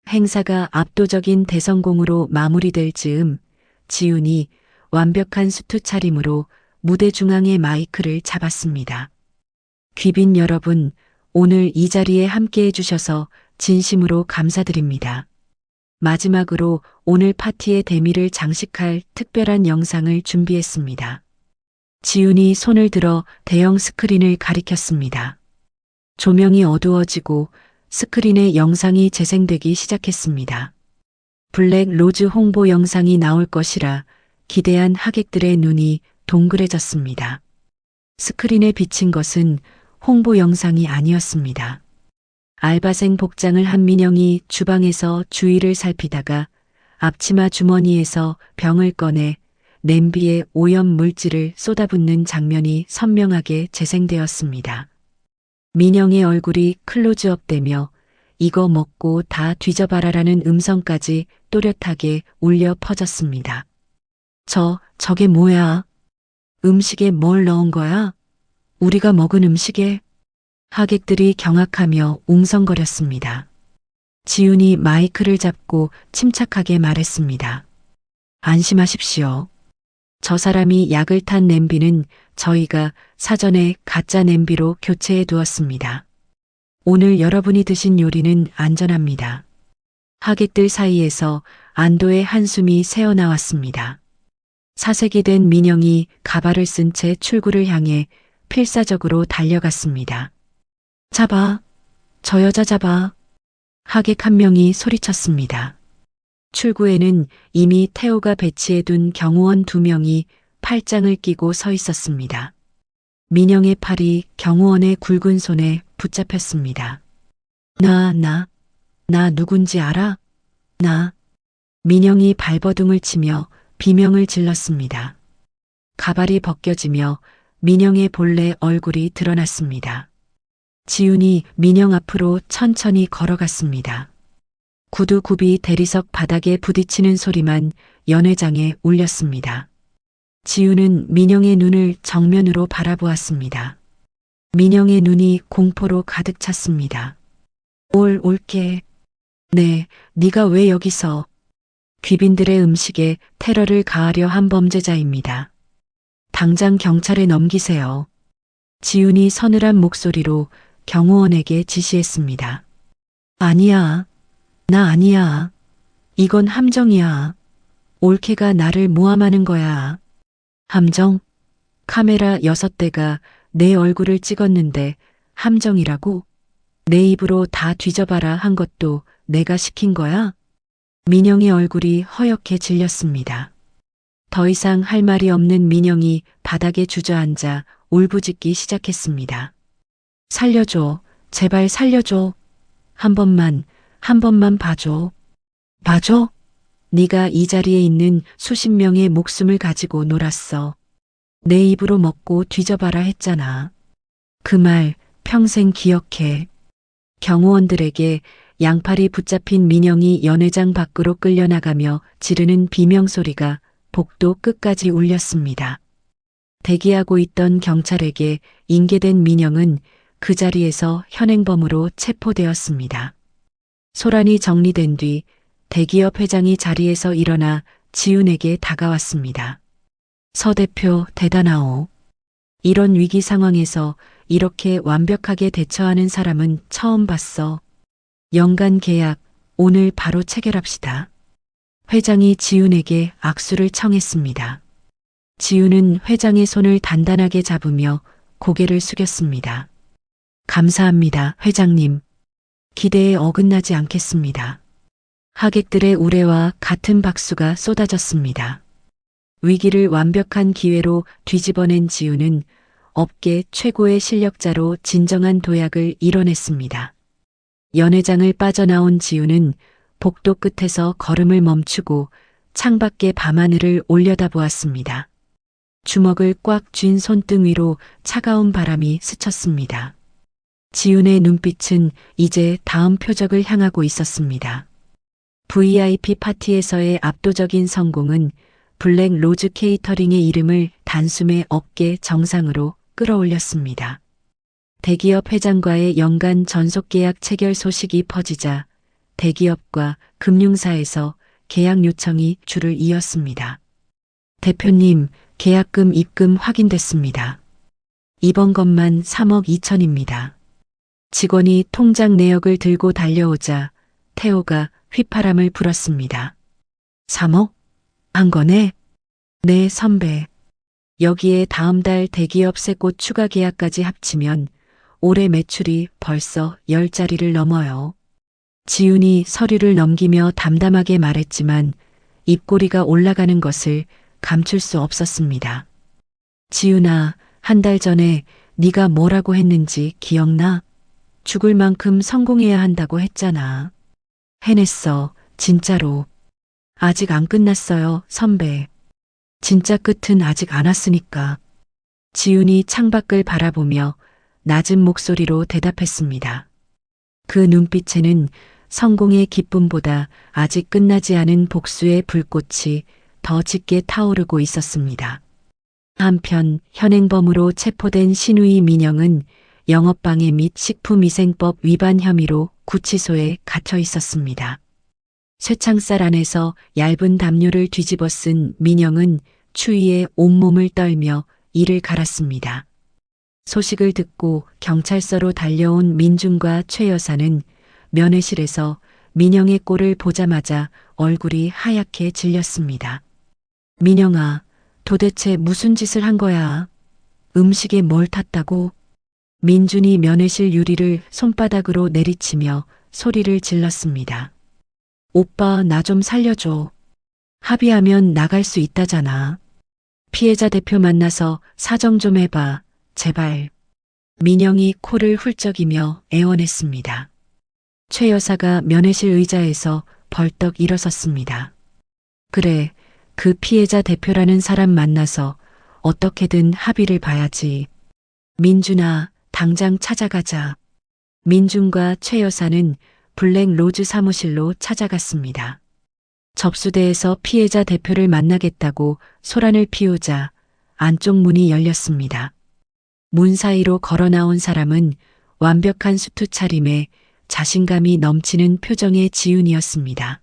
행사가 압도적인 대성공으로 마무리될 즈음 지훈이 완벽한 수트 차림으로 무대 중앙의 마이크를 잡았습니다. 귀빈 여러분, 오늘 이 자리에 함께해 주셔서 진심으로 감사드립니다. 마지막으로 오늘 파티의 대미를 장식할 특별한 영상을 준비했습니다. 지훈이 손을 들어 대형 스크린을 가리켰습니다. 조명이 어두워지고 스크린에 영상이 재생되기 시작했습니다. 블랙 로즈 홍보 영상이 나올 것이라 기대한 하객들의 눈이 동그래졌습니다. 스크린에 비친 것은 홍보 영상이 아니었습니다. 알바생 복장을 한 민영이 주방에서 주위를 살피다가 앞치마 주머니에서 병을 꺼내 냄비에 오염 물질을 쏟아붓는 장면이 선명하게 재생되었습니다. 민영의 얼굴이 클로즈업되며 이거 먹고 다 뒤져봐라라는 음성까지 또렷하게 울려 퍼졌습니다. 저게 뭐야? 음식에 뭘 넣은 거야? 우리가 먹은 음식에? 하객들이 경악하며 웅성거렸습니다. 지훈이 마이크를 잡고 침착하게 말했습니다. 안심하십시오. 저 사람이 약을 탄 냄비는 저희가 사전에 가짜 냄비로 교체해 두었습니다. 오늘 여러분이 드신 요리는 안전합니다. 하객들 사이에서 안도의 한숨이 새어나왔습니다. 사색이 된 민영이 가발을 쓴 채 출구를 향해 필사적으로 달려갔습니다. 잡아, 저 여자 잡아. 하객 한 명이 소리쳤습니다. 출구에는 이미 태호가 배치해둔 경호원 2명이 팔짱을 끼고 서 있었습니다. 민영의 팔이 경호원의 굵은 손에 붙잡혔습니다. 나 누군지 알아? 민영이 발버둥을 치며 비명을 질렀습니다. 가발이 벗겨지며 민영의 본래 얼굴이 드러났습니다. 지훈이 민영 앞으로 천천히 걸어갔습니다. 구두굽이 대리석 바닥에 부딪히는 소리만 연회장에 울렸습니다. 지훈은 민영의 눈을 정면으로 바라보았습니다. 민영의 눈이 공포로 가득 찼습니다. 올게. 네, 네가 왜 여기서? 귀빈들의 음식에 테러를 가하려 한 범죄자입니다. 당장 경찰에 넘기세요. 지훈이 서늘한 목소리로 경호원에게 지시했습니다. 아니야. 나 아니야. 이건 함정이야. 올케가 나를 모함하는 거야. 함정? 카메라 6대가 내 얼굴을 찍었는데 함정이라고? 내 입으로 다 뒤져봐라 한 것도 내가 시킨 거야? 민영의 얼굴이 허옇게 질렸습니다. 더 이상 할 말이 없는 민영이 바닥에 주저앉아 울부짖기 시작했습니다. 살려줘. 제발 살려줘. 한 번만 봐줘. 봐줘? 네가 이 자리에 있는 수십 명의 목숨을 가지고 놀았어. 내 입으로 먹고 뒤져봐라 했잖아. 그 말 평생 기억해. 경호원들에게 양팔이 붙잡힌 민영이 연회장 밖으로 끌려나가며 지르는 비명소리가 복도 끝까지 울렸습니다. 대기하고 있던 경찰에게 인계된 민영은 그 자리에서 현행범으로 체포되었습니다. 소란이 정리된 뒤 대기업 회장이 자리에서 일어나 지훈에게 다가왔습니다. 서 대표 대단하오. 이런 위기 상황에서 이렇게 완벽하게 대처하는 사람은 처음 봤어. 연간 계약 오늘 바로 체결합시다. 회장이 지훈에게 악수를 청했습니다. 지훈은 회장의 손을 단단하게 잡으며 고개를 숙였습니다. 감사합니다, 회장님. 기대에 어긋나지 않겠습니다. 하객들의 우레와 같은 박수가 쏟아졌습니다. 위기를 완벽한 기회로 뒤집어낸 지훈은 업계 최고의 실력자로 진정한 도약을 이뤄냈습니다. 연회장을 빠져나온 지우는 복도 끝에서 걸음을 멈추고 창밖의 밤하늘을 올려다보았습니다. 주먹을 꽉 쥔 손등 위로 차가운 바람이 스쳤습니다. 지훈의 눈빛은 이제 다음 표적을 향하고 있었습니다. VIP 파티에서의 압도적인 성공은 블랙 로즈 케이터링의 이름을 단숨에 업계 정상으로 끌어올렸습니다. 대기업 회장과의 연간 전속계약 체결 소식이 퍼지자 대기업과 금융사에서 계약 요청이 줄을 이었습니다. 대표님, 계약금 입금 확인됐습니다. 이번 것만 3억 2천입니다. 직원이 통장 내역을 들고 달려오자 태호가 휘파람을 불었습니다. 3억? 한 거네? 네, 선배. 여기에 다음 달 대기업 새꽃 추가 계약까지 합치면 올해 매출이 벌써 10자리를 넘어요. 지훈이 서류를 넘기며 담담하게 말했지만 입꼬리가 올라가는 것을 감출 수 없었습니다. 지훈아, 한 달 전에 네가 뭐라고 했는지 기억나? 죽을 만큼 성공해야 한다고 했잖아. 해냈어, 진짜로. 아직 안 끝났어요, 선배. 진짜 끝은 아직 안 왔으니까. 지훈이 창밖을 바라보며 낮은 목소리로 대답했습니다. 그 눈빛에는 성공의 기쁨보다 아직 끝나지 않은 복수의 불꽃이 더 짙게 타오르고 있었습니다. 한편 현행범으로 체포된 신우이 민영은 영업방해 및 식품위생법 위반 혐의로 구치소에 갇혀 있었습니다. 쇠창살 안에서 얇은 담요를 뒤집어 쓴 민영은 추위에 온몸을 떨며 이를 갈았습니다. 소식을 듣고 경찰서로 달려온 민중과 최 여사는 면회실에서 민영의 꼴을 보자마자 얼굴이 하얗게 질렸습니다. 민영아, 도대체 무슨 짓을 한 거야? 음식에 뭘 탔다고? 민준이 면회실 유리를 손바닥으로 내리치며 소리를 질렀습니다. 오빠, 나 좀 살려줘. 합의하면 나갈 수 있다잖아. 피해자 대표 만나서 사정 좀 해봐. 제발. 민영이 코를 훌쩍이며 애원했습니다. 최 여사가 면회실 의자에서 벌떡 일어섰습니다. 그래, 그 피해자 대표라는 사람 만나서 어떻게든 합의를 봐야지. 민준아, 당장 찾아가자. 민준과 최 여사는 블랙 로즈 사무실로 찾아갔습니다. 접수대에서 피해자 대표를 만나겠다고 소란을 피우자 안쪽 문이 열렸습니다. 문 사이로 걸어 나온 사람은 완벽한 수트 차림에 자신감이 넘치는 표정의 지훈이었습니다.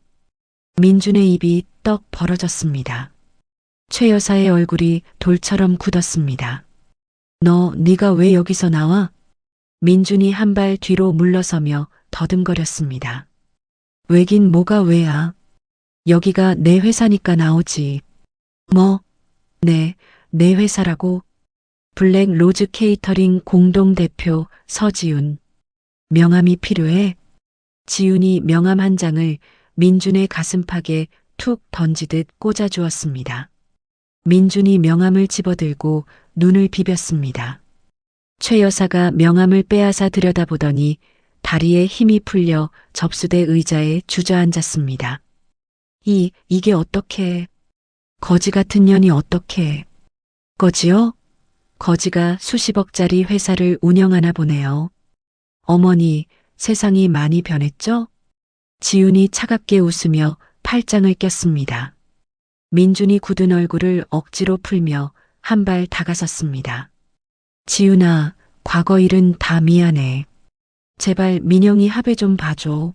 민준의 입이 떡 벌어졌습니다. 최 여사의 얼굴이 돌처럼 굳었습니다. 네가 왜 여기서 나와? 민준이 한 발 뒤로 물러서며 더듬거렸습니다. 왜긴 뭐가 왜야? 여기가 내 회사니까 나오지. 뭐? 내 회사라고? 블랙 로즈 케이터링 공동대표 서지훈. 명함이 필요해? 지훈이 명함 한 장을 민준의 가슴팍에 툭 던지듯 꽂아주었습니다. 민준이 명함을 집어들고 눈을 비볐습니다. 최 여사가 명함을 빼앗아 들여다보더니 다리에 힘이 풀려 접수대 의자에 주저앉았습니다. 이게 어떻게? 거지 같은 년이 어떻게? 거지요? 거지가 수십억짜리 회사를 운영하나 보네요. 어머니, 세상이 많이 변했죠? 지훈이 차갑게 웃으며 팔짱을 꼈습니다. 민준이 굳은 얼굴을 억지로 풀며 한 발 다가섰습니다. 지훈아, 과거 일은 다 미안해. 제발 민영이 합의 좀 봐줘.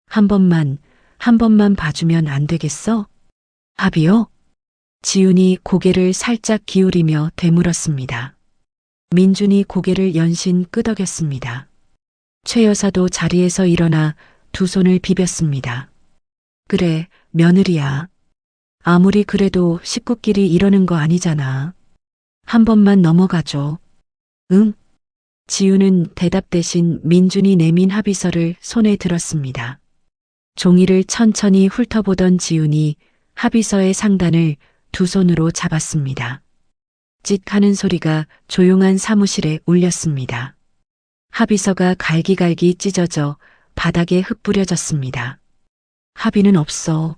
한 번만 봐주면 안 되겠어? 합의요? 지훈이 고개를 살짝 기울이며 되물었습니다. 민준이 고개를 연신 끄덕였습니다. 최 여사도 자리에서 일어나 두 손을 비볐습니다. 그래, 며느리야. 아무리 그래도 식구끼리 이러는 거 아니잖아. 한 번만 넘어가줘. 응? 지훈은 대답 대신 민준이 내민 합의서를 손에 들었습니다. 종이를 천천히 훑어보던 지훈이 합의서의 상단을 두 손으로 잡았습니다. 찢 하는 소리가 조용한 사무실에 울렸습니다. 합의서가 갈기갈기 찢어져 바닥에 흩뿌려졌습니다. 합의는 없어.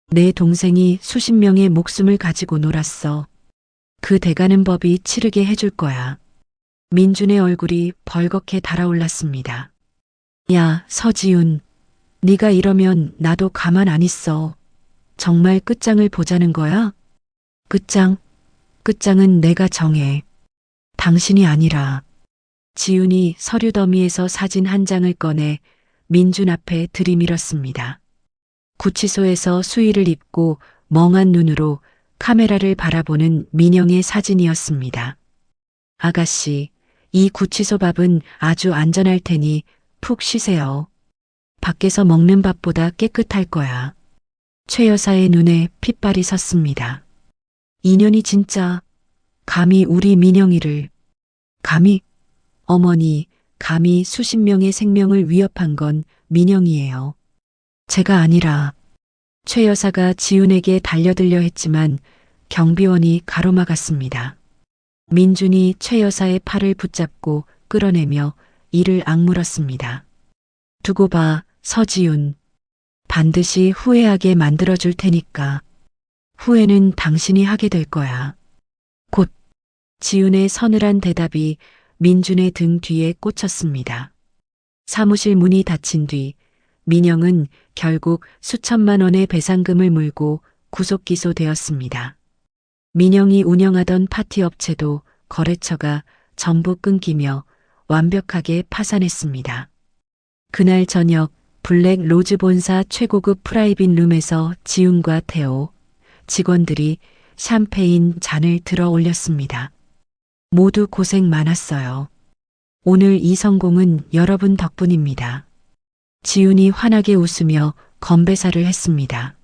내 동생이 수십 명의 목숨을 가지고 놀았어. 그 대가는 법이 치르게 해줄 거야. 민준의 얼굴이 벌겋게 달아올랐습니다. 야, 서지훈. 네가 이러면 나도 가만 안 있어. 정말 끝장을 보자는 거야? 끝장? 끝장은 내가 정해. 당신이 아니라. 지훈이 서류 더미에서 사진 한 장을 꺼내 민준 앞에 들이밀었습니다. 구치소에서 수의를 입고 멍한 눈으로 카메라를 바라보는 민영의 사진이었습니다. 아가씨, 이 구치소 밥은 아주 안전할 테니 푹 쉬세요. 밖에서 먹는 밥보다 깨끗할 거야. 최 여사의 눈에 핏발이 섰습니다. 인연이 진짜 감히 우리 민영이를 감히 어머니 감히 수십 명의 생명을 위협한 건 민영이에요. 제가 아니라 최 여사가 지훈에게 달려들려 했지만 경비원이 가로막았습니다. 민준이 최 여사의 팔을 붙잡고 끌어내며 이를 악물었습니다. 두고 봐, 서지훈. 반드시 후회하게 만들어줄 테니까. 후회는 당신이 하게 될 거야. 곧 지훈의 서늘한 대답이 민준의 등 뒤에 꽂혔습니다. 사무실 문이 닫힌 뒤 민영은 결국 수천만 원의 배상금을 물고 구속 기소되었습니다. 민영이 운영하던 파티 업체도 거래처가 전부 끊기며 완벽하게 파산했습니다. 그날 저녁 블랙 로즈 본사 최고급 프라이빗 룸에서 지훈과 태호, 직원들이 샴페인 잔을 들어 올렸습니다. 모두 고생 많았어요. 오늘 이 성공은 여러분 덕분입니다. 지훈이 환하게 웃으며 건배사를 했습니다.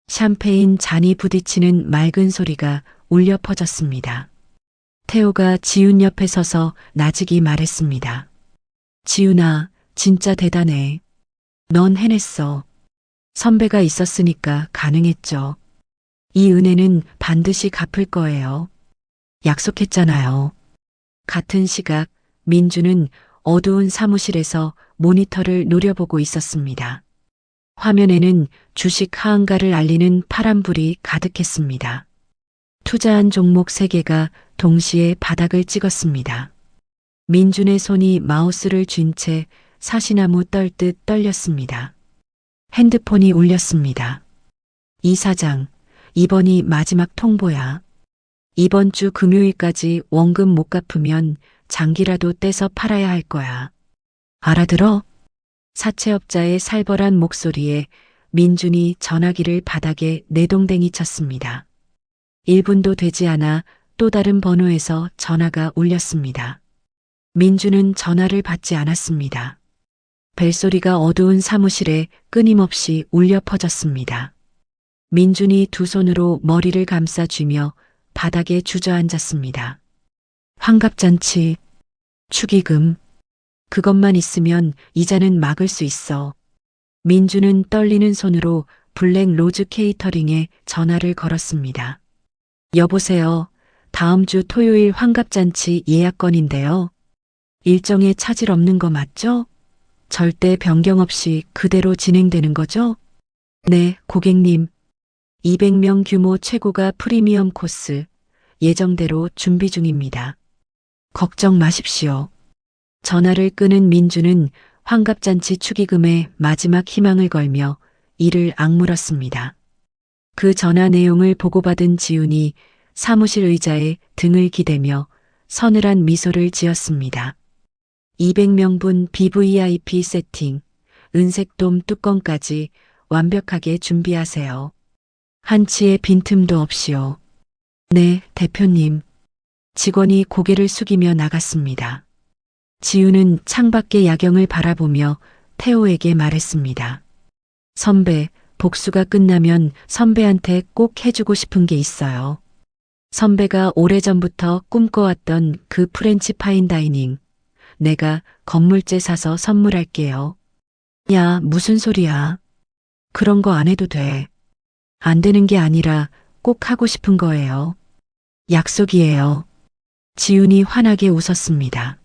샴페인 잔이 부딪히는 맑은 소리가 울려 퍼졌습니다. 태호가 지훈 옆에 서서 나직이 말했습니다. 지훈아, 진짜 대단해. 넌 해냈어. 선배가 있었으니까 가능했죠. 이 은혜는 반드시 갚을 거예요. 약속했잖아요. 같은 시각 민주는 어두운 사무실에서 모니터를 노려보고 있었습니다. 화면에는 주식 하한가를 알리는 파란불이 가득했습니다. 투자한 종목 3개가 동시에 바닥을 찍었습니다. 민준의 손이 마우스를 쥔 채 사시나무 떨듯 떨렸습니다. 핸드폰이 울렸습니다. 이 사장, 이번이 마지막 통보야. 이번 주 금요일까지 원금 못 갚으면 장기라도 떼서 팔아야 할 거야. 알아들어? 사채업자의 살벌한 목소리에 민준이 전화기를 바닥에 내동댕이 쳤습니다. 1분도 되지 않아 또 다른 번호에서 전화가 울렸습니다. 민준은 전화를 받지 않았습니다. 벨소리가 어두운 사무실에 끊임없이 울려 퍼졌습니다. 민준이 두 손으로 머리를 감싸 쥐며 바닥에 주저앉았습니다. 환갑잔치, 축의금, 그것만 있으면 이자는 막을 수 있어. 민준은 떨리는 손으로 블랙 로즈 케이터링에 전화를 걸었습니다. 여보세요. 다음 주 토요일 환갑잔치 예약건인데요. 일정에 차질 없는 거 맞죠? 절대 변경 없이 그대로 진행되는 거죠? 네, 고객님. 200명 규모 최고가 프리미엄 코스 예정대로 준비 중입니다. 걱정 마십시오. 전화를 끊은 민주는 환갑잔치 축의금에 마지막 희망을 걸며 이를 악물었습니다. 그 전화 내용을 보고받은 지훈이 사무실 의자에 등을 기대며 서늘한 미소를 지었습니다. 200명분 BVIP 세팅, 은색돔 뚜껑까지 완벽하게 준비하세요. 한치의 빈틈도 없이요. 네, 대표님. 직원이 고개를 숙이며 나갔습니다. 지훈은 창밖의 야경을 바라보며 태호에게 말했습니다. 선배, 복수가 끝나면 선배한테 꼭 해주고 싶은 게 있어요. 선배가 오래전부터 꿈꿔왔던 그 프렌치 파인 다이닝. 내가 건물째 사서 선물할게요. 야, 무슨 소리야. 그런 거 안 해도 돼. 안 되는 게 아니라 꼭 하고 싶은 거예요. 약속이에요. 지훈이 환하게 웃었습니다.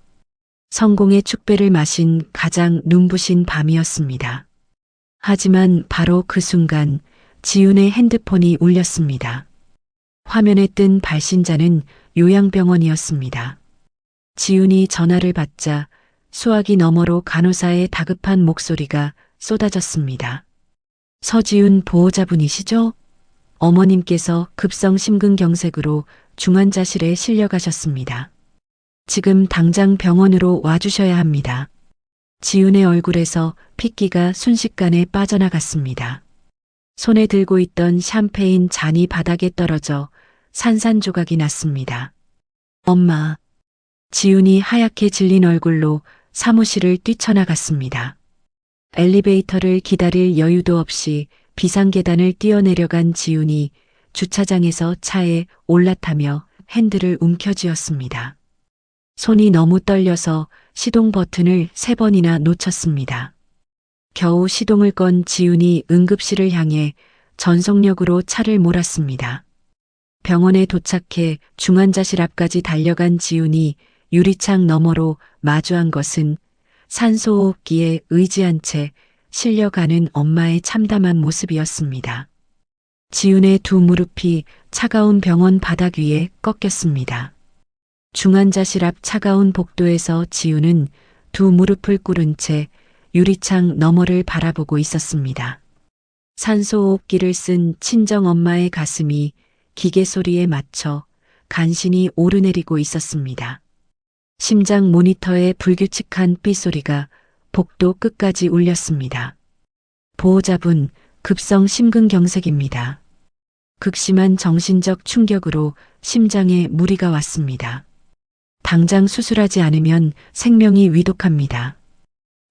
성공의 축배를 마신 가장 눈부신 밤이었습니다. 하지만 바로 그 순간 지훈의 핸드폰이 울렸습니다. 화면에 뜬 발신자는 요양병원이었습니다. 지훈이 전화를 받자 수화기 너머로 간호사의 다급한 목소리가 쏟아졌습니다. 서지훈 보호자분이시죠? 어머님께서 급성 심근경색으로 중환자실에 실려가셨습니다. 지금 당장 병원으로 와주셔야 합니다. 지훈의 얼굴에서 핏기가 순식간에 빠져나갔습니다. 손에 들고 있던 샴페인 잔이 바닥에 떨어져 산산조각이 났습니다. 엄마. 지훈이 하얗게 질린 얼굴로 사무실을 뛰쳐나갔습니다. 엘리베이터를 기다릴 여유도 없이 비상계단을 뛰어내려간 지훈이 주차장에서 차에 올라타며 핸들을 움켜쥐었습니다. 손이 너무 떨려서 시동 버튼을 3번이나 놓쳤습니다. 겨우 시동을 건 지훈이 응급실을 향해 전속력으로 차를 몰았습니다. 병원에 도착해 중환자실 앞까지 달려간 지훈이 유리창 너머로 마주한 것은 산소호흡기에 의지한 채 실려가는 엄마의 참담한 모습이었습니다. 지훈의 두 무릎이 차가운 병원 바닥 위에 꺾였습니다. 중환자실 앞 차가운 복도에서 지훈은 두 무릎을 꿇은 채 유리창 너머를 바라보고 있었습니다. 산소호흡기를 쓴 친정엄마의 가슴이 기계 소리에 맞춰 간신히 오르내리고 있었습니다. 심장 모니터의 불규칙한 삐소리가 복도 끝까지 울렸습니다. 보호자분, 급성 심근경색입니다. 극심한 정신적 충격으로 심장에 무리가 왔습니다. 당장 수술하지 않으면 생명이 위독합니다.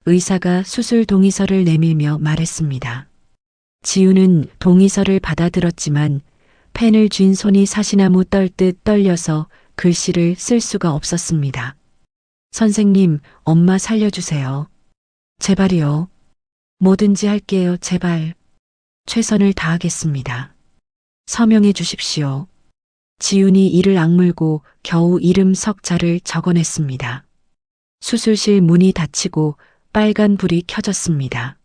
의사가 수술 동의서를 내밀며 말했습니다. 지훈은 동의서를 받아들었지만 펜을 쥔 손이 사시나무 떨듯 떨려서 글씨를 쓸 수가 없었습니다. 선생님, 엄마 살려주세요. 제발이요. 뭐든지 할게요, 제발. 최선을 다하겠습니다. 서명해 주십시오. 지훈이 이를 악물고 겨우 이름 석자를 적어냈습니다. 수술실 문이 닫히고 빨간 불이 켜졌습니다.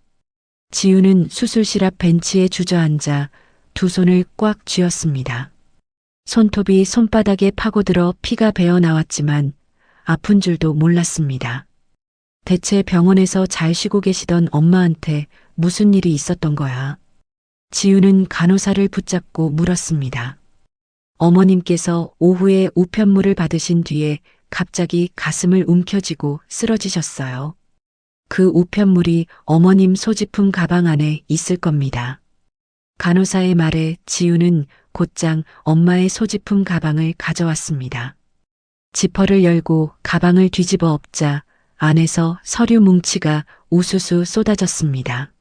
지훈은 수술실 앞 벤치에 주저앉아 두 손을 꽉 쥐었습니다. 손톱이 손바닥에 파고들어 피가 배어 나왔지만 아픈 줄도 몰랐습니다. 대체 병원에서 잘 쉬고 계시던 엄마한테 무슨 일이 있었던 거야? 지훈은 간호사를 붙잡고 물었습니다. 어머님께서 오후에 우편물을 받으신 뒤에 갑자기 가슴을 움켜쥐고 쓰러지셨어요. 그 우편물이 어머님 소지품 가방 안에 있을 겁니다. 간호사의 말에 지훈은 곧장 엄마의 소지품 가방을 가져왔습니다. 지퍼를 열고 가방을 뒤집어 엎자 안에서 서류 뭉치가 우수수 쏟아졌습니다.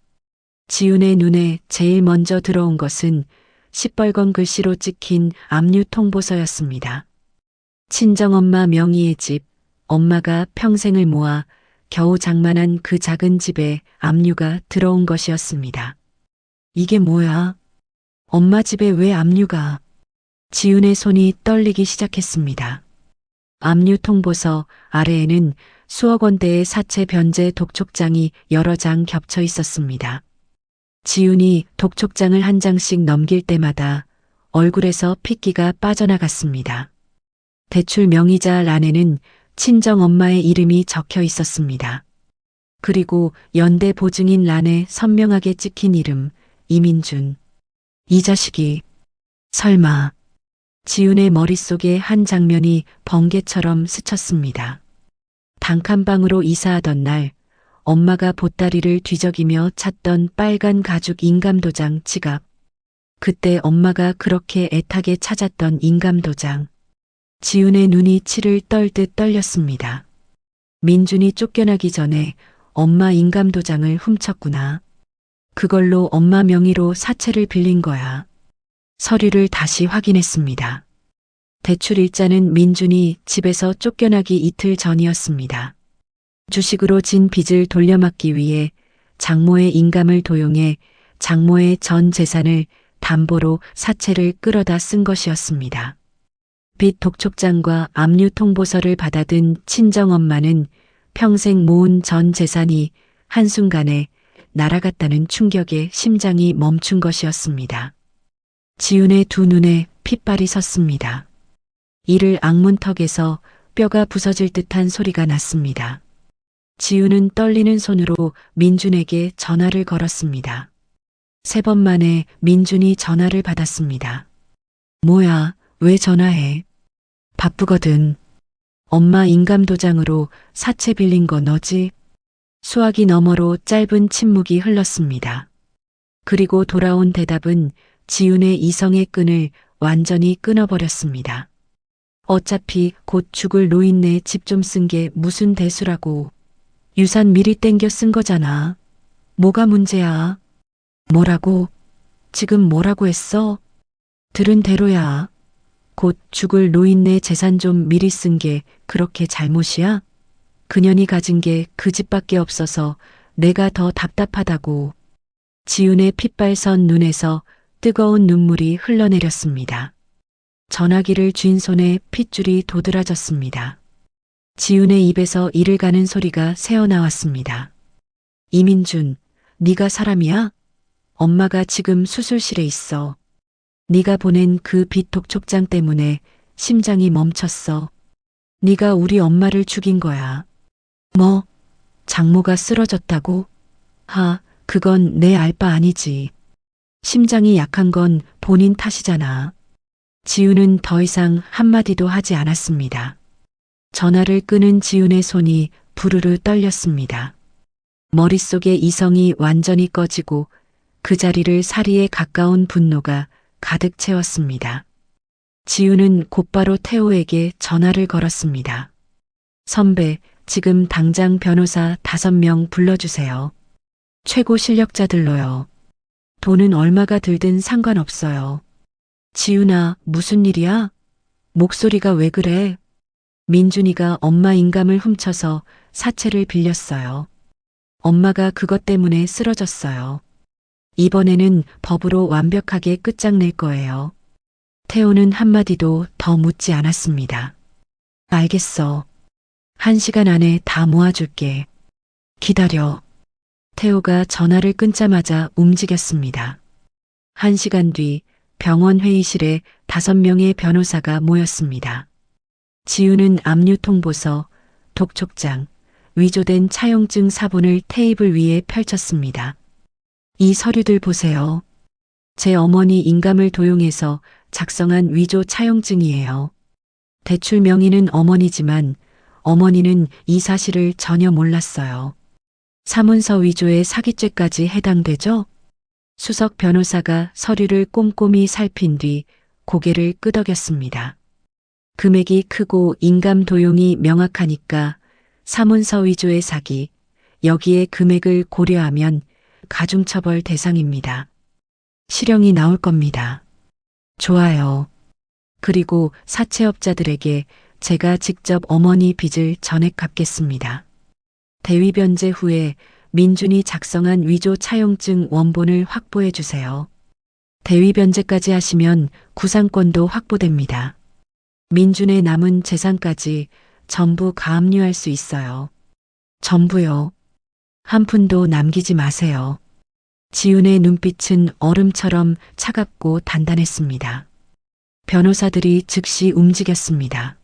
지훈의 눈에 제일 먼저 들어온 것은 시뻘건 글씨로 찍힌 압류 통보서였습니다. 친정엄마 명의의 집, 엄마가 평생을 모아 겨우 장만한 그 작은 집에 압류가 들어온 것이었습니다. 이게 뭐야? 엄마 집에 왜 압류가? 지훈의 손이 떨리기 시작했습니다. 압류 통보서 아래에는 수억 원대의 사채 변제 독촉장이 여러 장 겹쳐 있었습니다. 지훈이 독촉장을 한 장씩 넘길 때마다 얼굴에서 핏기가 빠져나갔습니다. 대출 명의자 란에는 친정엄마의 이름이 적혀 있었습니다. 그리고 연대 보증인 란에 선명하게 찍힌 이름, 이민준. 이 자식이 설마. 지훈의 머릿속에 한 장면이 번개처럼 스쳤습니다. 단칸방으로 이사하던 날 엄마가 보따리를 뒤적이며 찾던 빨간 가죽 인감도장 지갑. 그때 엄마가 그렇게 애타게 찾았던 인감도장. 지훈의 눈이 치를 떨듯 떨렸습니다. 민준이 쫓겨나기 전에 엄마 인감도장을 훔쳤구나. 그걸로 엄마 명의로 사채를 빌린 거야. 서류를 다시 확인했습니다. 대출 일자는 민준이 집에서 쫓겨나기 이틀 전이었습니다. 주식으로 진 빚을 돌려막기 위해 장모의 인감을 도용해 장모의 전 재산을 담보로 사채를 끌어다 쓴 것이었습니다. 빚 독촉장과 압류 통보서를 받아든 친정엄마는 평생 모은 전 재산이 한순간에 날아갔다는 충격에 심장이 멈춘 것이었습니다. 지훈의 두 눈에 핏발이 섰습니다. 이를 악문턱에서 뼈가 부서질 듯한 소리가 났습니다. 지훈은 떨리는 손으로 민준에게 전화를 걸었습니다. 3번 만에 민준이 전화를 받았습니다. 뭐야, 왜 전화해? 바쁘거든. 엄마 인감도장으로 사채 빌린 거 너지? 수화기 너머로 짧은 침묵이 흘렀습니다. 그리고 돌아온 대답은 지훈의 이성의 끈을 완전히 끊어버렸습니다. 어차피 곧 죽을 노인네 집 좀 쓴 게 무슨 대수라고. 유산 미리 땡겨 쓴 거잖아. 뭐가 문제야? 뭐라고? 지금 뭐라고 했어? 들은 대로야. 곧 죽을 노인네 재산 좀 미리 쓴 게 그렇게 잘못이야? 그년이 가진 게 그 집밖에 없어서 내가 더 답답하다고. 지훈의 핏발선 눈에서 뜨거운 눈물이 흘러내렸습니다. 전화기를 쥔 손에 핏줄이 도드라졌습니다. 지훈의 입에서 이를 가는 소리가 새어나왔습니다. 이민준, 네가 사람이야? 엄마가 지금 수술실에 있어. 네가 보낸 그 빚 촉장 때문에 심장이 멈췄어. 네가 우리 엄마를 죽인 거야. 뭐? 장모가 쓰러졌다고? 그건 내 알 바 아니지. 심장이 약한 건 본인 탓이잖아. 지훈은 더 이상 한마디도 하지 않았습니다. 전화를 끄는 지훈의 손이 부르르 떨렸습니다. 머릿속의 이성이 완전히 꺼지고 그 자리를 사리에 가까운 분노가 가득 채웠습니다. 지훈은 곧바로 태호에게 전화를 걸었습니다. 선배, 지금 당장 변호사 5명 불러주세요. 최고 실력자들로요. 돈은 얼마가 들든 상관없어요. 지훈아, 무슨 일이야? 목소리가 왜 그래? 민준이가 엄마 인감을 훔쳐서 사채를 빌렸어요. 엄마가 그것 때문에 쓰러졌어요. 이번에는 법으로 완벽하게 끝장낼 거예요. 태호는 한마디도 더 묻지 않았습니다. 알겠어. 1시간 안에 다 모아줄게. 기다려. 태호가 전화를 끊자마자 움직였습니다. 1시간 뒤 병원 회의실에 5명의 변호사가 모였습니다. 지훈은 압류 통보서, 독촉장, 위조된 차용증 사본을 테이블 위에 펼쳤습니다. 이 서류들 보세요. 제 어머니 인감을 도용해서 작성한 위조 차용증이에요. 대출 명의는 어머니지만 어머니는 이 사실을 전혀 몰랐어요. 사문서 위조의 사기죄까지 해당되죠? 수석 변호사가 서류를 꼼꼼히 살핀 뒤 고개를 끄덕였습니다. 금액이 크고 인감 도용이 명확하니까 사문서 위조의 사기, 여기에 금액을 고려하면 가중처벌 대상입니다. 실형이 나올 겁니다. 좋아요. 그리고 사채업자들에게 제가 직접 어머니 빚을 전액 갚겠습니다. 대위 변제 후에 민준이 작성한 위조 차용증 원본을 확보해 주세요. 대위 변제까지 하시면 구상권도 확보됩니다. 민준의 남은 재산까지 전부 가압류할 수 있어요. 전부요. 한 푼도 남기지 마세요. 지훈의 눈빛은 얼음처럼 차갑고 단단했습니다. 변호사들이 즉시 움직였습니다.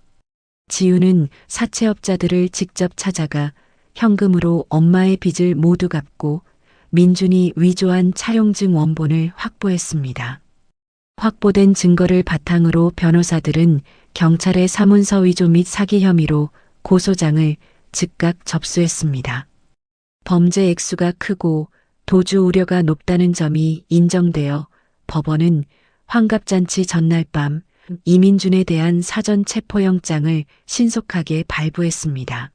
지훈은 사채업자들을 직접 찾아가 현금으로 엄마의 빚을 모두 갚고 민준이 위조한 차용증 원본을 확보했습니다. 확보된 증거를 바탕으로 변호사들은 경찰의 사문서 위조 및 사기 혐의로 고소장을 즉각 접수했습니다. 범죄 액수가 크고 도주 우려가 높다는 점이 인정되어 법원은 환갑잔치 전날 밤 이민준에 대한 사전 체포영장을 신속하게 발부했습니다.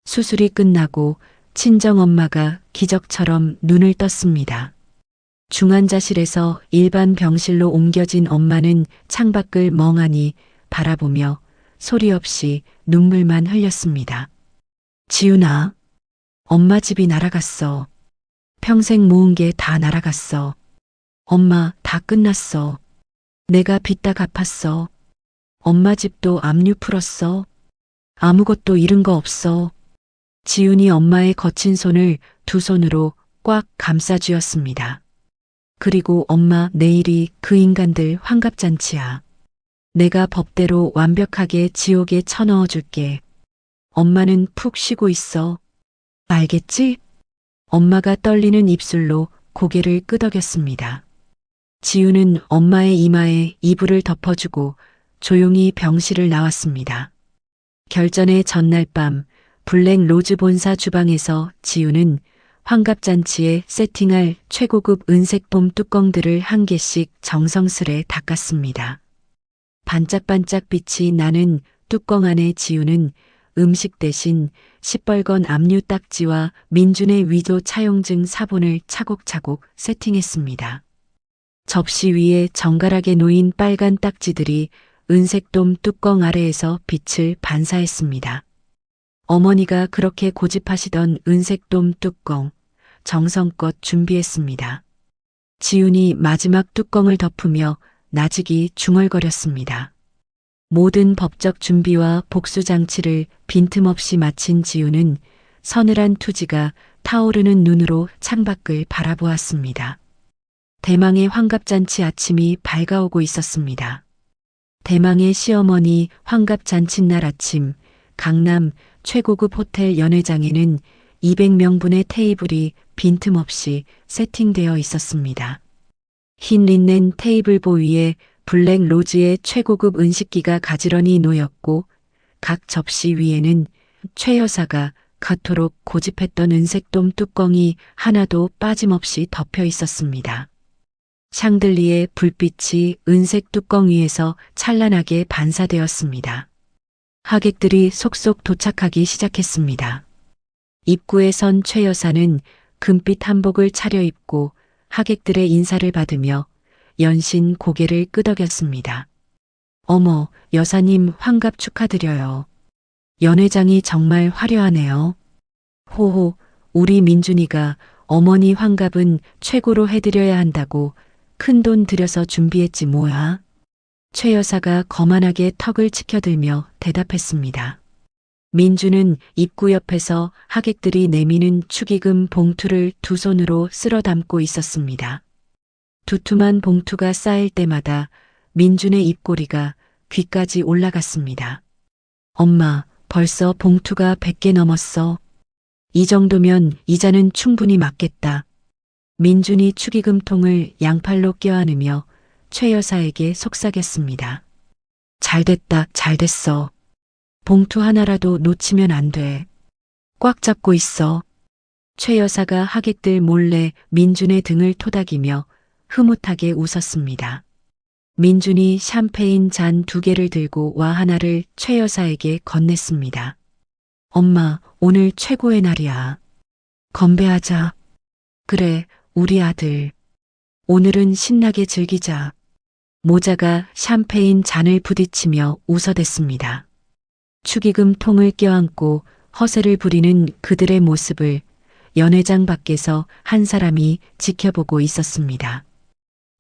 수술이 끝나고 친정엄마가 기적처럼 눈을 떴습니다. 중환자실에서 일반 병실로 옮겨진 엄마는 창밖을 멍하니 바라보며 소리 없이 눈물만 흘렸습니다. 지훈아, 엄마 집이 날아갔어. 평생 모은 게 다 날아갔어. 엄마, 다 끝났어. 내가 빚 다 갚았어. 엄마 집도 압류 풀었어. 아무것도 잃은 거 없어. 지훈이 엄마의 거친 손을 두 손으로 꽉 감싸 쥐었습니다. 그리고 엄마, 내일이 그 인간들 환갑잔치야. 내가 법대로 완벽하게 지옥에 쳐넣어 줄게. 엄마는 푹 쉬고 있어. 알겠지? 엄마가 떨리는 입술로 고개를 끄덕였습니다. 지우는 엄마의 이마에 이불을 덮어주고 조용히 병실을 나왔습니다. 결전의 전날 밤 블랙 로즈 본사 주방에서 지우는 환갑잔치에 세팅할 최고급 은색봄 뚜껑들을 한 개씩 정성스레 닦았습니다. 반짝반짝 빛이 나는 뚜껑 안에 지우는 음식 대신 시뻘건 압류 딱지와 민준의 위조 차용증 사본을 차곡차곡 세팅했습니다. 접시 위에 정갈하게 놓인 빨간 딱지들이 은색돔 뚜껑 아래에서 빛을 반사했습니다. 어머니가 그렇게 고집하시던 은색돔 뚜껑, 정성껏 준비했습니다. 지훈이 마지막 뚜껑을 덮으며 나직이 중얼거렸습니다. 모든 법적 준비와 복수 장치를 빈틈없이 마친 지훈은 서늘한 투지가 타오르는 눈으로 창밖을 바라보았습니다. 대망의 환갑잔치 아침이 밝아오고 있었습니다. 대망의 시어머니 환갑잔치날 아침, 강남 최고급 호텔 연회장에는 200명분의 테이블이 빈틈없이 세팅되어 있었습니다. 흰 린넨 테이블보 위에 블랙 로즈의 최고급 은식기가 가지런히 놓였고 각 접시 위에는 최 여사가 그토록 고집했던 은색돔 뚜껑이 하나도 빠짐없이 덮여 있었습니다. 샹들리의 불빛이 은색 뚜껑 위에서 찬란하게 반사되었습니다. 하객들이 속속 도착하기 시작했습니다. 입구에 선 최 여사는 금빛 한복을 차려입고 하객들의 인사를 받으며 연신 고개를 끄덕였습니다. 어머, 여사님 환갑 축하드려요. 연회장이 정말 화려하네요. 호호, 우리 민준이가 어머니 환갑은 최고로 해드려야 한다고 큰돈 들여서 준비했지 뭐야. 최 여사가 거만하게 턱을 치켜들며 대답했습니다. 민주는 입구 옆에서 하객들이 내미는 축의금 봉투를 두 손으로 쓸어 담고 있었습니다. 두툼한 봉투가 쌓일 때마다 민준의 입꼬리가 귀까지 올라갔습니다. 엄마, 벌써 봉투가 100개 넘었어. 이 정도면 이자는 충분히 맞겠다. 민준이 축의금통을 양팔로 껴안으며 최 여사에게 속삭였습니다. 잘됐다, 잘됐어. 봉투 하나라도 놓치면 안 돼. 꽉 잡고 있어. 최 여사가 하객들 몰래 민준의 등을 토닥이며 흐뭇하게 웃었습니다. 민준이 샴페인 잔 2개를 들고 와 하나를 최 여사에게 건넸습니다. 엄마, 오늘 최고의 날이야. 건배하자. 그래, 우리 아들. 오늘은 신나게 즐기자. 모자가 샴페인 잔을 부딪히며 웃어댔습니다. 축의금 통을 껴안고 허세를 부리는 그들의 모습을 연회장 밖에서 한 사람이 지켜보고 있었습니다.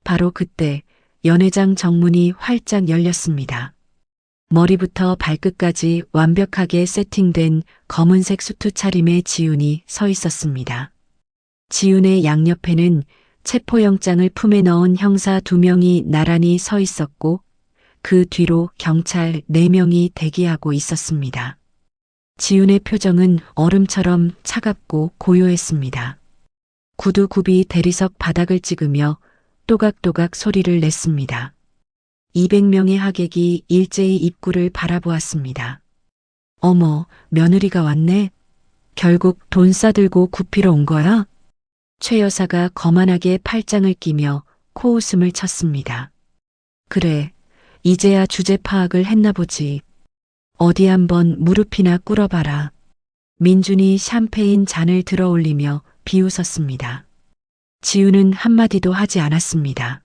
바로 그때 연회장 정문이 활짝 열렸습니다. 머리부터 발끝까지 완벽하게 세팅된 검은색 수트 차림의 지훈이 서 있었습니다. 지훈의 양옆에는 체포영장을 품에 넣은 형사 2명이 나란히 서 있었고 그 뒤로 경찰 4명이 대기하고 있었습니다. 지훈의 표정은 얼음처럼 차갑고 고요했습니다. 구두굽이 대리석 바닥을 찍으며 또각또각 소리를 냈습니다. 200명의 하객이 일제히 입구를 바라보았습니다. 어머, 며느리가 왔네. 결국 돈 싸들고 굽히러 온 거야? 최 여사가 거만하게 팔짱을 끼며 코웃음을 쳤습니다. 그래, 이제야 주제 파악을 했나 보지. 어디 한번 무릎이나 꿇어봐라. 민준이 샴페인 잔을 들어 올리며 비웃었습니다. 지우는 한마디도 하지 않았습니다.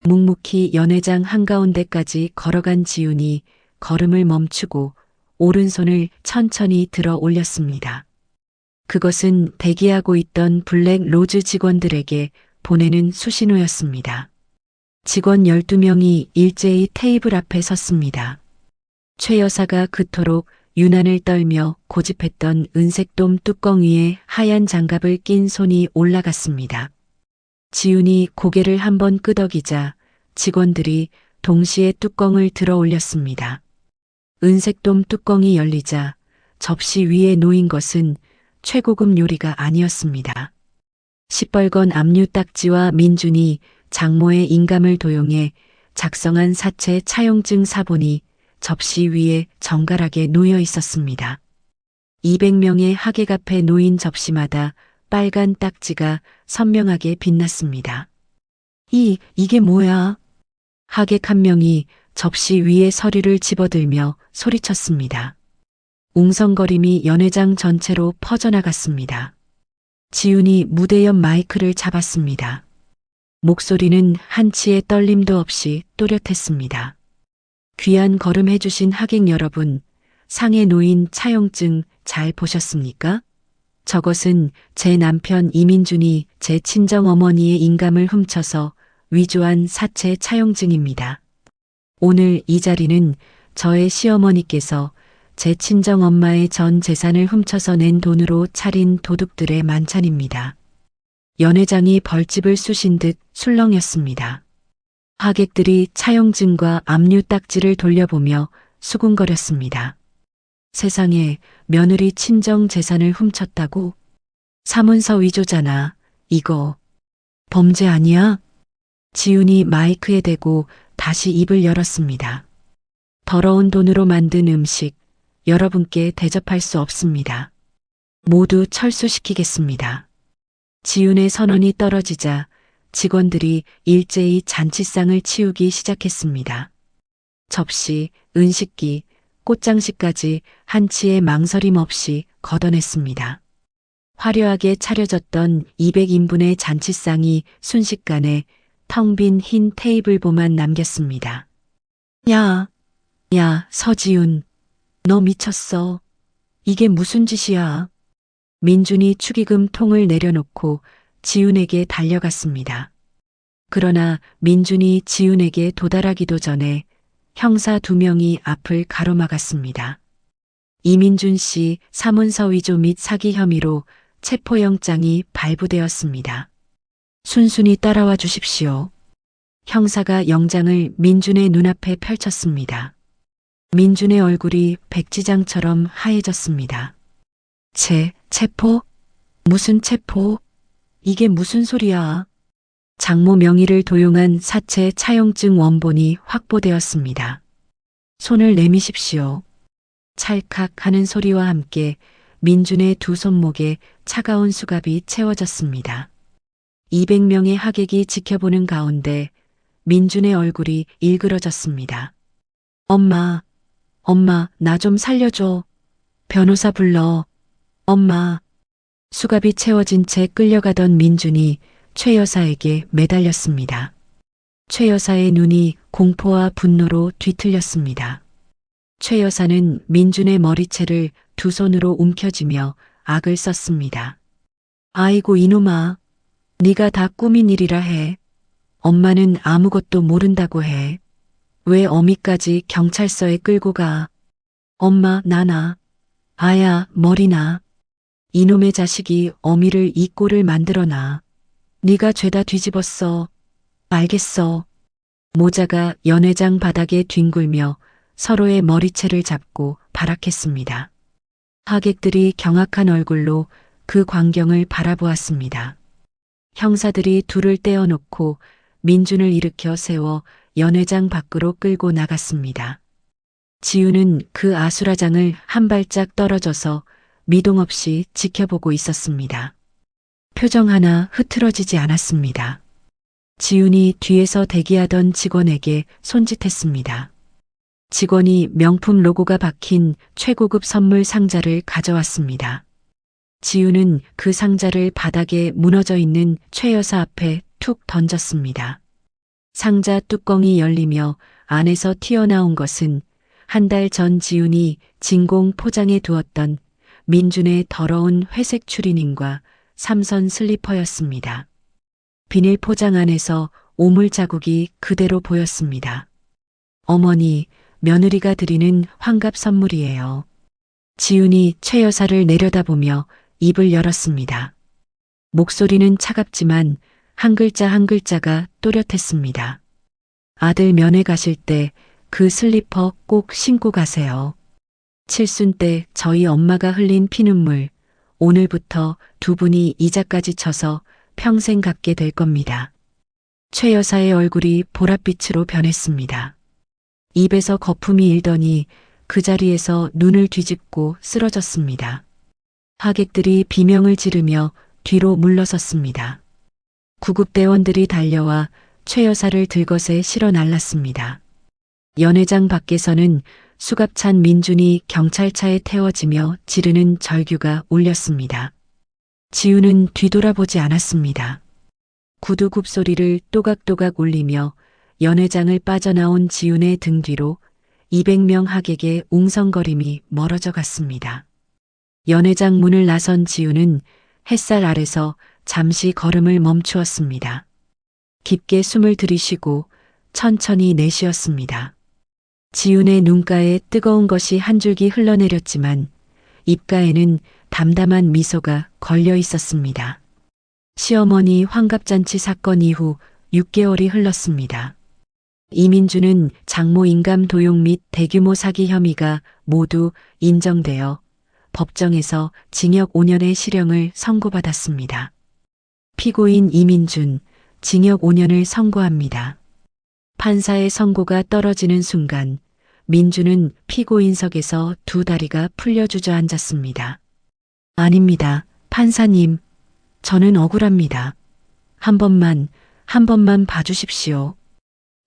묵묵히 연회장 한가운데까지 걸어간 지훈이 걸음을 멈추고 오른손을 천천히 들어 올렸습니다. 그것은 대기하고 있던 블랙 로즈 직원들에게 보내는 수신호였습니다. 직원 12명이 일제히 테이블 앞에 섰습니다. 최 여사가 그토록 유난을 떨며 고집했던 은색돔 뚜껑 위에 하얀 장갑을 낀 손이 올라갔습니다. 지훈이 고개를 한번 끄덕이자 직원들이 동시에 뚜껑을 들어 올렸습니다. 은색돔 뚜껑이 열리자 접시 위에 놓인 것은 최고급 요리가 아니었습니다. 시뻘건 압류 딱지와 민준이 장모의 인감을 도용해 작성한 사체 차용증 사본이 접시 위에 정갈하게 놓여 있었습니다. 200명의 하객 앞에 놓인 접시마다 빨간 딱지가 선명하게 빛났습니다. 이게 뭐야? 하객 한 명이 접시 위에 서류를 집어들며 소리쳤습니다. 웅성거림이 연회장 전체로 퍼져나갔습니다. 지훈이 무대 옆 마이크를 잡았습니다. 목소리는 한치의 떨림도 없이 또렷했습니다. 귀한 걸음해주신 하객 여러분, 상에 놓인 차용증 잘 보셨습니까? 저것은 제 남편 이민준이 제 친정 어머니의 인감을 훔쳐서 위조한 사체 차용증입니다. 오늘 이 자리는 저의 시어머니께서 제 친정 엄마의 전 재산을 훔쳐서 낸 돈으로 차린 도둑들의 만찬입니다. 연회장이 벌집을 쑤신 듯 술렁였습니다. 하객들이 차용증과 압류 딱지를 돌려보며 수군거렸습니다. 세상에, 며느리 친정 재산을 훔쳤다고? 사문서 위조잖아. 이거 범죄 아니야? 지훈이 마이크에 대고 다시 입을 열었습니다. 더러운 돈으로 만든 음식 여러분께 대접할 수 없습니다. 모두 철수시키겠습니다. 지훈의 선언이 떨어지자 직원들이 일제히 잔치상을 치우기 시작했습니다. 접시, 은식기, 꽃장식까지 한치의 망설임 없이 걷어냈습니다. 화려하게 차려졌던 200인분의 잔치상이 순식간에 텅 빈 흰 테이블보만 남겼습니다. 야, 서지훈, 너 미쳤어. 이게 무슨 짓이야? 민준이 축의금 통을 내려놓고 지훈에게 달려갔습니다. 그러나 민준이 지훈에게 도달하기도 전에 형사 2명이 앞을 가로막았습니다. 이민준 씨 사문서 위조 및 사기 혐의로 체포영장이 발부되었습니다. 순순히 따라와 주십시오. 형사가 영장을 민준의 눈앞에 펼쳤습니다. 민준의 얼굴이 백지장처럼 하얘졌습니다. 체포? 무슨 체포? 이게 무슨 소리야? 장모 명의를 도용한 사체 차용증 원본이 확보되었습니다. 손을 내미십시오. 찰칵 하는 소리와 함께 민준의 두 손목에 차가운 수갑이 채워졌습니다. 200명의 하객이 지켜보는 가운데 민준의 얼굴이 일그러졌습니다. 엄마, 나 좀 살려줘. 변호사 불러. 엄마. 수갑이 채워진 채 끌려가던 민준이 최 여사에게 매달렸습니다. 최 여사의 눈이 공포와 분노로 뒤틀렸습니다. 최 여사는 민준의 머리채를 두 손으로 움켜쥐며 악을 썼습니다. 아이고 이놈아, 네가 다 꾸민 일이라 해. 엄마는 아무것도 모른다고 해. 왜 어미까지 경찰서에 끌고 가? 엄마, 나나. 아야, 머리나. 이놈의 자식이 어미를 이 꼴을 만들어놔. 네가 죄다 뒤집었어. 알겠어. 모자가 연회장 바닥에 뒹굴며 서로의 머리채를 잡고 발악했습니다. 하객들이 경악한 얼굴로 그 광경을 바라보았습니다. 형사들이 둘을 떼어놓고 민준을 일으켜 세워 연회장 밖으로 끌고 나갔습니다. 지훈은 그 아수라장을 한 발짝 떨어져서 미동 없이 지켜보고 있었습니다. 표정 하나 흐트러지지 않았습니다. 지훈이 뒤에서 대기하던 직원에게 손짓했습니다. 직원이 명품 로고가 박힌 최고급 선물 상자를 가져왔습니다. 지훈은 그 상자를 바닥에 무너져 있는 최 여사 앞에 툭 던졌습니다. 상자 뚜껑이 열리며 안에서 튀어나온 것은 한 달 전 지훈이 진공 포장해 두었던 민준의 더러운 회색 추리닝과 삼선 슬리퍼였습니다. 비닐 포장 안에서 오물 자국이 그대로 보였습니다. 어머니, 며느리가 드리는 환갑 선물이에요. 지훈이 최 여사를 내려다보며 입을 열었습니다. 목소리는 차갑지만 한 글자 한 글자가 또렷했습니다. 아들 면회 가실 때 그 슬리퍼 꼭 신고 가세요. 칠순 때 저희 엄마가 흘린 피눈물, 오늘부터 두 분이 이자까지 쳐서 평생 갚게 될 겁니다. 최 여사의 얼굴이 보랏빛으로 변했습니다. 입에서 거품이 일더니 그 자리에서 눈을 뒤집고 쓰러졌습니다. 하객들이 비명을 지르며 뒤로 물러섰습니다. 구급대원들이 달려와 최 여사를 들것에 실어 날랐습니다. 연회장 밖에서는 수갑찬 민준이 경찰차에 태워지며 지르는 절규가 울렸습니다. 지훈은 뒤돌아보지 않았습니다. 구두 굽소리를 또각또각 울리며 연회장을 빠져나온 지훈의 등 뒤로 200명 하객의 웅성거림이 멀어져 갔습니다. 연회장 문을 나선 지훈은 햇살 아래서 잠시 걸음을 멈추었습니다. 깊게 숨을 들이쉬고 천천히 내쉬었습니다. 지훈의 눈가에 뜨거운 것이 한 줄기 흘러내렸지만 입가에는 담담한 미소가 걸려 있었습니다. 시어머니 환갑잔치 사건 이후 6개월이 흘렀습니다. 이민주는 장모 인감 도용 및 대규모 사기 혐의가 모두 인정되어 법정에서 징역 5년의 실형을 선고받았습니다. 피고인 이민준, 징역 5년을 선고합니다. 판사의 선고가 떨어지는 순간 민주는 피고인석에서 두 다리가 풀려 주저앉았습니다. 아닙니다, 판사님. 저는 억울합니다. 한 번만 봐주십시오.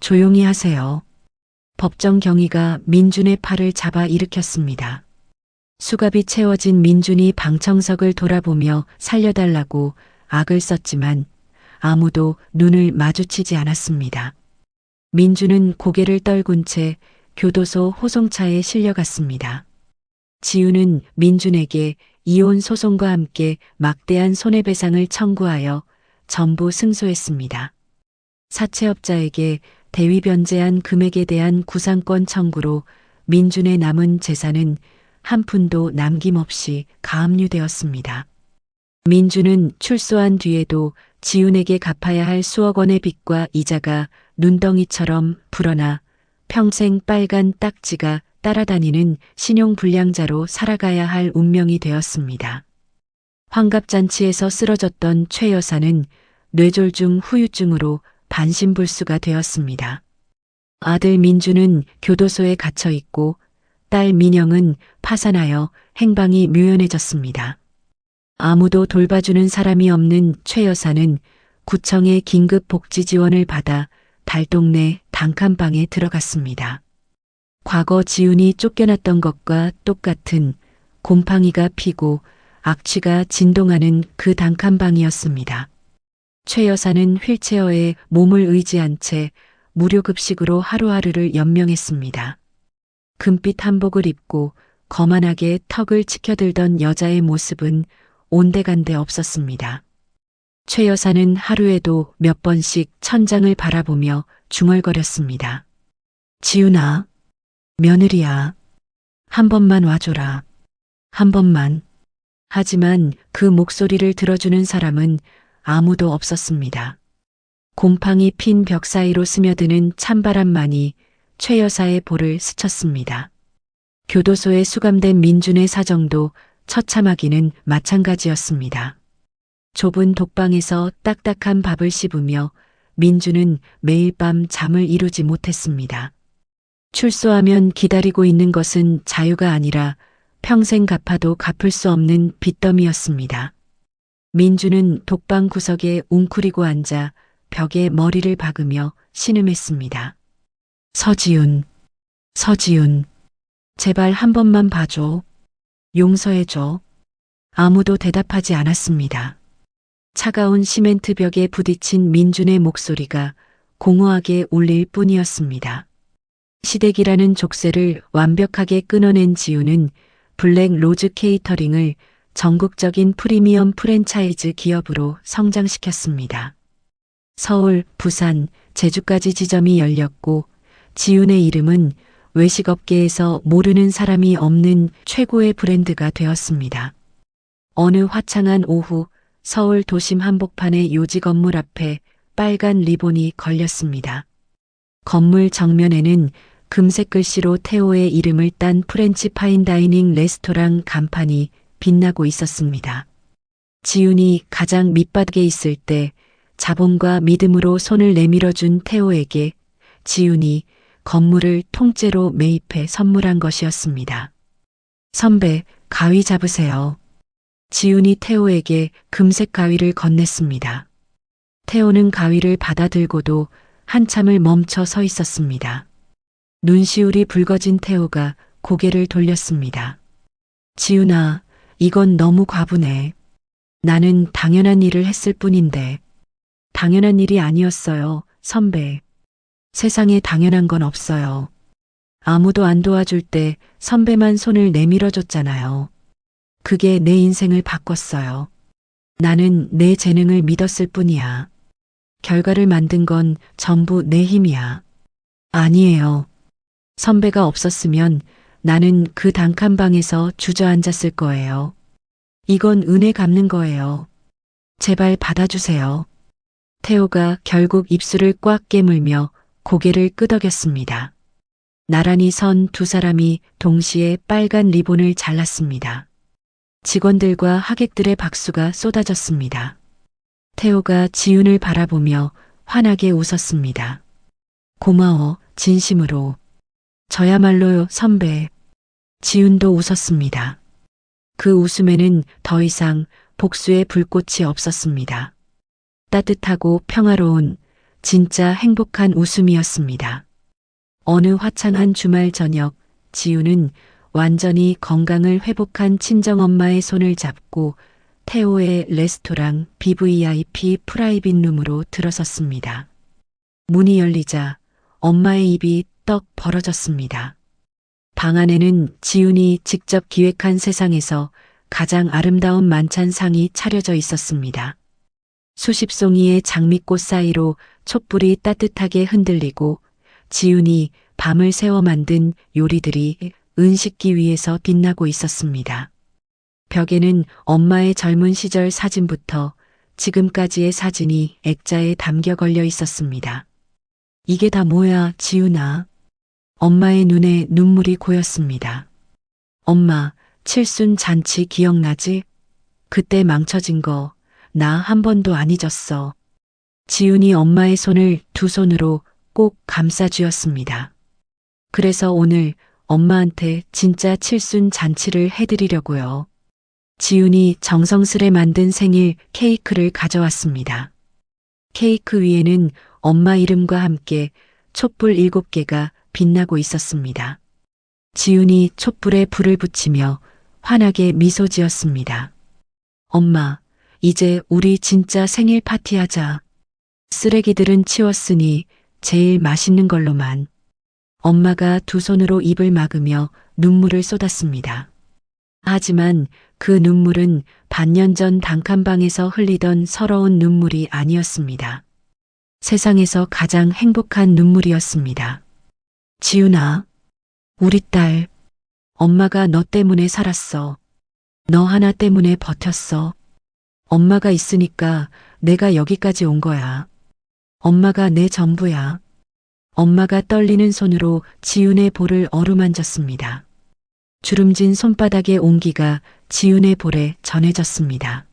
조용히 하세요. 법정 경위가 민준의 팔을 잡아 일으켰습니다. 수갑이 채워진 민준이 방청석을 돌아보며 살려달라고 악을 썼지만 아무도 눈을 마주치지 않았습니다. 민준은 고개를 떨군 채 교도소 호송차에 실려갔습니다. 지훈은 민준에게 이혼 소송과 함께 막대한 손해배상을 청구하여 전부 승소했습니다. 사채업자에게 대위 변제한 금액에 대한 구상권 청구로 민준의 남은 재산은 한 푼도 남김없이 가압류되었습니다. 민준은 출소한 뒤에도 지훈에게 갚아야 할 수억 원의 빚과 이자가 눈덩이처럼 불어나 평생 빨간 딱지가 따라다니는 신용불량자로 살아가야 할 운명이 되었습니다. 환갑잔치에서 쓰러졌던 최 여사는 뇌졸중 후유증으로 반신불수가 되었습니다. 아들 민주는 교도소에 갇혀 있고 딸 민영은 파산하여 행방이 묘연해졌습니다. 아무도 돌봐주는 사람이 없는 최 여사는 구청의 긴급 복지 지원을 받아 달동네 단칸방에 들어갔습니다. 과거 지훈이 쫓겨났던 것과 똑같은 곰팡이가 피고 악취가 진동하는 그 단칸방이었습니다. 최 여사는 휠체어에 몸을 의지한 채 무료급식으로 하루하루를 연명했습니다. 금빛 한복을 입고 거만하게 턱을 치켜들던 여자의 모습은 온데간데 없었습니다. 최 여사는 하루에도 몇 번씩 천장을 바라보며 중얼거렸습니다. 지훈아, 며느리야, 한 번만 와줘라. 한 번만. 하지만 그 목소리를 들어주는 사람은 아무도 없었습니다. 곰팡이 핀 벽 사이로 스며드는 찬바람만이 최 여사의 볼을 스쳤습니다. 교도소에 수감된 민준의 사정도 처참하기는 마찬가지였습니다. 좁은 독방에서 딱딱한 밥을 씹으며 민준은 매일 밤 잠을 이루지 못했습니다. 출소하면 기다리고 있는 것은 자유가 아니라 평생 갚아도 갚을 수 없는 빚더미였습니다. 민준은 독방 구석에 웅크리고 앉아 벽에 머리를 박으며 신음했습니다. 서지훈, 서지훈, 제발 한 번만 봐줘. 용서해줘. 아무도 대답하지 않았습니다. 차가운 시멘트 벽에 부딪힌 민준의 목소리가 공허하게 울릴 뿐이었습니다. 시댁이라는 족쇄를 완벽하게 끊어낸 지훈은 블랙 로즈 케이터링을 전국적인 프리미엄 프랜차이즈 기업으로 성장시켰습니다. 서울, 부산, 제주까지 지점이 열렸고 지훈의 이름은 외식업계에서 모르는 사람이 없는 최고의 브랜드가 되었습니다. 어느 화창한 오후 서울 도심 한복판의 요지 건물 앞에 빨간 리본이 걸렸습니다. 건물 정면에는 금색 글씨로 태호의 이름을 딴 프렌치 파인다이닝 레스토랑 간판이 빛나고 있었습니다. 지훈이 가장 밑바닥에 있을 때 자본과 믿음으로 손을 내밀어준 태호에게 지훈이 건물을 통째로 매입해 선물한 것이었습니다. 선배, 가위 잡으세요. 지훈이 태호에게 금색 가위를 건넸습니다. 태호는 가위를 받아들고도 한참을 멈춰 서 있었습니다. 눈시울이 붉어진 태호가 고개를 돌렸습니다. 지훈아, 이건 너무 과분해. 나는 당연한 일을 했을 뿐인데. 당연한 일이 아니었어요, 선배. 세상에 당연한 건 없어요. 아무도 안 도와줄 때 선배만 손을 내밀어줬잖아요. 그게 내 인생을 바꿨어요. 나는 내 재능을 믿었을 뿐이야. 결과를 만든 건 전부 내 힘이야. 아니에요. 선배가 없었으면 나는 그 단칸방에서 주저앉았을 거예요. 이건 은혜 갚는 거예요. 제발 받아주세요. 태호가 결국 입술을 꽉 깨물며 고개를 끄덕였습니다. 나란히 선 두 사람이 동시에 빨간 리본을 잘랐습니다. 직원들과 하객들의 박수가 쏟아졌습니다. 태호가 지훈을 바라보며 환하게 웃었습니다. 고마워, 진심으로. 저야말로요, 선배. 지훈도 웃었습니다. 그 웃음에는 더 이상 복수의 불꽃이 없었습니다. 따뜻하고 평화로운 진짜 행복한 웃음이었습니다. 어느 화창한 주말 저녁, 지훈은 완전히 건강을 회복한 친정엄마의 손을 잡고 태호의 레스토랑 BVIP 프라이빗 룸으로 들어섰습니다. 문이 열리자 엄마의 입이 떡 벌어졌습니다. 방 안에는 지훈이 직접 기획한 세상에서 가장 아름다운 만찬상이 차려져 있었습니다. 수십 송이의 장미꽃 사이로 촛불이 따뜻하게 흔들리고 지훈이 밤을 새워 만든 요리들이 은식기 위에서 빛나고 있었습니다. 벽에는 엄마의 젊은 시절 사진부터 지금까지의 사진이 액자에 담겨 걸려 있었습니다. 이게 다 뭐야, 지훈아? 엄마의 눈에 눈물이 고였습니다. 엄마, 칠순 잔치 기억나지? 그때 망쳐진 거 나 한 번도 안 잊었어. 지훈이 엄마의 손을 두 손으로 꼭 감싸 쥐었습니다. 그래서 오늘 엄마한테 진짜 칠순 잔치를 해드리려고요. 지훈이 정성스레 만든 생일 케이크를 가져왔습니다. 케이크 위에는 엄마 이름과 함께 촛불 7개가 빛나고 있었습니다. 지훈이 촛불에 불을 붙이며 환하게 미소 지었습니다. 엄마, 이제 우리 진짜 생일 파티하자. 쓰레기들은 치웠으니 제일 맛있는 걸로만. 엄마가 두 손으로 입을 막으며 눈물을 쏟았습니다. 하지만 그 눈물은 반년 전 단칸방에서 흘리던 서러운 눈물이 아니었습니다. 세상에서 가장 행복한 눈물이었습니다. 지훈아, 우리 딸, 엄마가 너 때문에 살았어. 너 하나 때문에 버텼어. 엄마가 있으니까 내가 여기까지 온 거야. 엄마가 내 전부야. 엄마가 떨리는 손으로 지훈의 볼을 어루만졌습니다. 주름진 손바닥의 온기가 지훈의 볼에 전해졌습니다.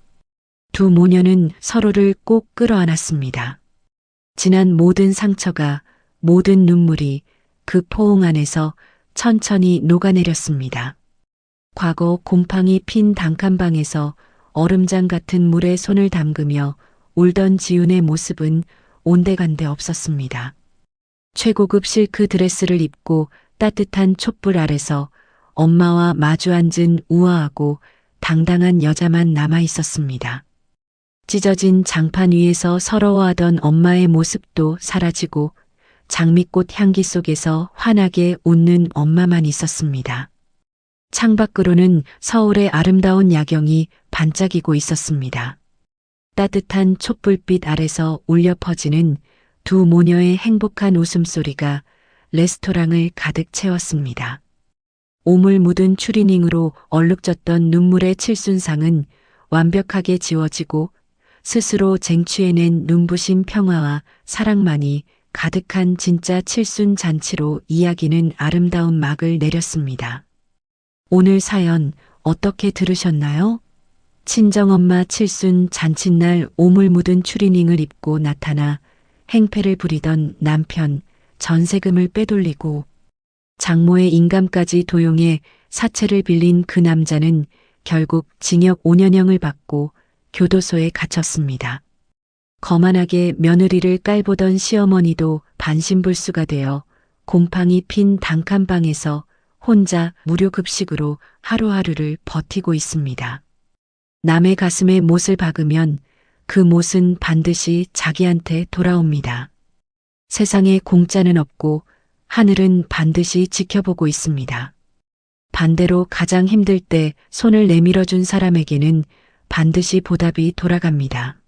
두 모녀는 서로를 꼭 끌어안았습니다. 지난 모든 상처가, 모든 눈물이 그 포옹 안에서 천천히 녹아내렸습니다. 과거 곰팡이 핀 단칸방에서 얼음장 같은 물에 손을 담그며 울던 지훈의 모습은 온데간데 없었습니다. 최고급 실크 드레스를 입고 따뜻한 촛불 아래서 엄마와 마주 앉은 우아하고 당당한 여자만 남아 있었습니다. 찢어진 장판 위에서 서러워하던 엄마의 모습도 사라지고 장미꽃 향기 속에서 환하게 웃는 엄마만 있었습니다. 창밖으로는 서울의 아름다운 야경이 반짝이고 있었습니다. 따뜻한 촛불빛 아래서 울려 퍼지는 두 모녀의 행복한 웃음소리가 레스토랑을 가득 채웠습니다. 오물 묻은 추리닝으로 얼룩졌던 눈물의 칠순상은 완벽하게 지워지고 스스로 쟁취해낸 눈부신 평화와 사랑만이 가득한 진짜 칠순 잔치로 이야기는 아름다운 막을 내렸습니다. 오늘 사연 어떻게 들으셨나요? 친정엄마 칠순 잔칫날 오물 묻은 추리닝을 입고 나타나 행패를 부리던 남편, 전세금을 빼돌리고 장모의 인감까지 도용해 사채를 빌린 그 남자는 결국 징역 5년형을 받고 교도소에 갇혔습니다. 거만하게 며느리를 깔보던 시어머니도 반신불수가 되어 곰팡이 핀 단칸방에서 혼자 무료급식으로 하루하루를 버티고 있습니다. 남의 가슴에 못을 박으면 그 못은 반드시 자기한테 돌아옵니다. 세상에 공짜는 없고 하늘은 반드시 지켜보고 있습니다. 반대로 가장 힘들 때 손을 내밀어준 사람에게는 반드시 보답이 돌아갑니다.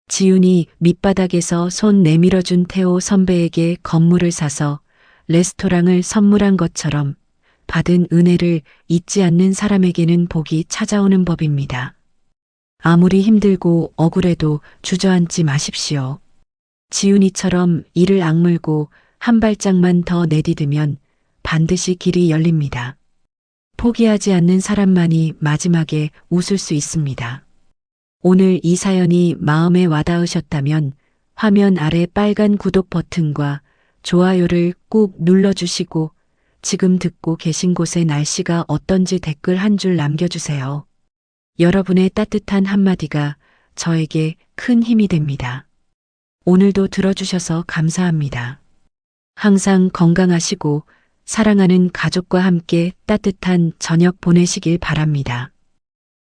지훈이 밑바닥에서 손 내밀어준 태호 선배에게 건물을 사서 레스토랑을 선물한 것처럼 받은 은혜를 잊지 않는 사람에게는 복이 찾아오는 법입니다. 아무리 힘들고 억울해도 주저앉지 마십시오. 지훈이처럼 이를 악물고 한 발짝만 더 내디디면 반드시 길이 열립니다. 포기하지 않는 사람만이 마지막에 웃을 수 있습니다. 오늘 이 사연이 마음에 와닿으셨다면 화면 아래 빨간 구독 버튼과 좋아요를 꾹 눌러주시고 지금 듣고 계신 곳의 날씨가 어떤지 댓글 한 줄 남겨주세요. 여러분의 따뜻한 한마디가 저에게 큰 힘이 됩니다. 오늘도 들어주셔서 감사합니다. 항상 건강하시고 사랑하는 가족과 함께 따뜻한 저녁 보내시길 바랍니다.